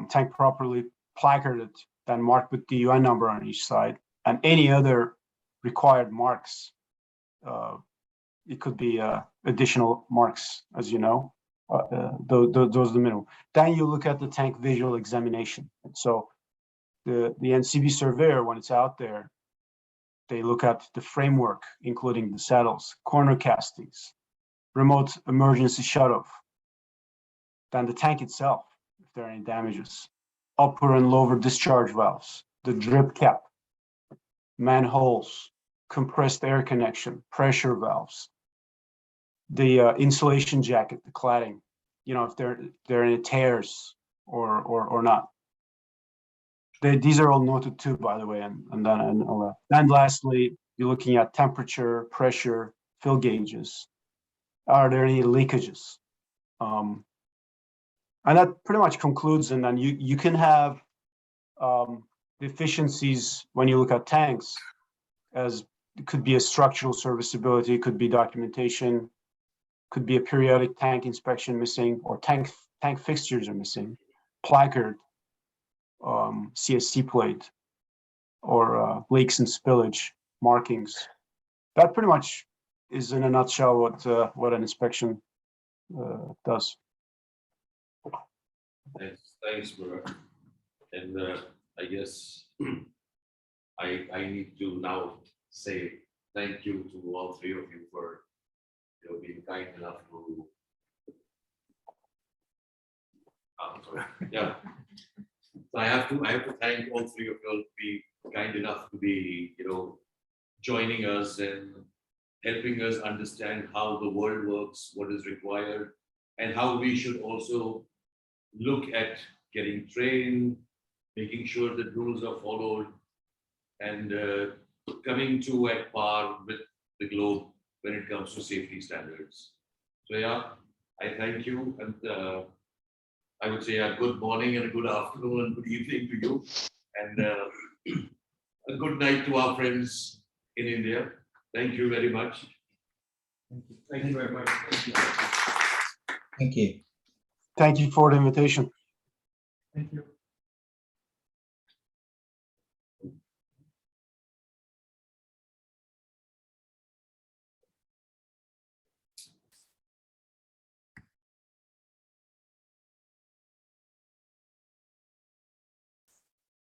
tank properly placarded, then marked with the UN number on each side, and any other required marks. It could be additional marks, as you know. Those are the minimum. Then you look at the tank visual examination. So the NCB surveyor, when it's out there, they look at the framework, including the saddles, corner castings, remote emergency shutoff, then the tank itself, if there are any damages, upper and lower discharge valves, the drip cap, manholes, compressed air connection, pressure valves, the insulation jacket, the cladding, if there are any tears or not. These are all noted too, by the way, and then lastly, you're looking at temperature, pressure, fill gauges. Are there any leakages? And that pretty much concludes. And then you can have deficiencies when you look at tanks, as it could be a structural serviceability, it could be documentation, could be a periodic tank inspection missing, or tank fixtures are missing, placard, CSC plate, or leaks and spillage markings. That pretty much is, in a nutshell, what an inspection does. Thanks, Murat. And I guess I need to now say thank you to all three of you for being kind enough to. Yeah. So I have to thank all three of you to be kind enough to be joining us and helping us understand how the world works, what is required, and how we should also look at getting trained, making sure that rules are followed, and coming to at par with the globe when it comes to safety standards. So yeah, I thank you, and I would say a good morning and a good afternoon and good evening to you, and a good night to our friends in India. Thank you very much. Thank you very much. Thank you. Thank you for the invitation. Thank you.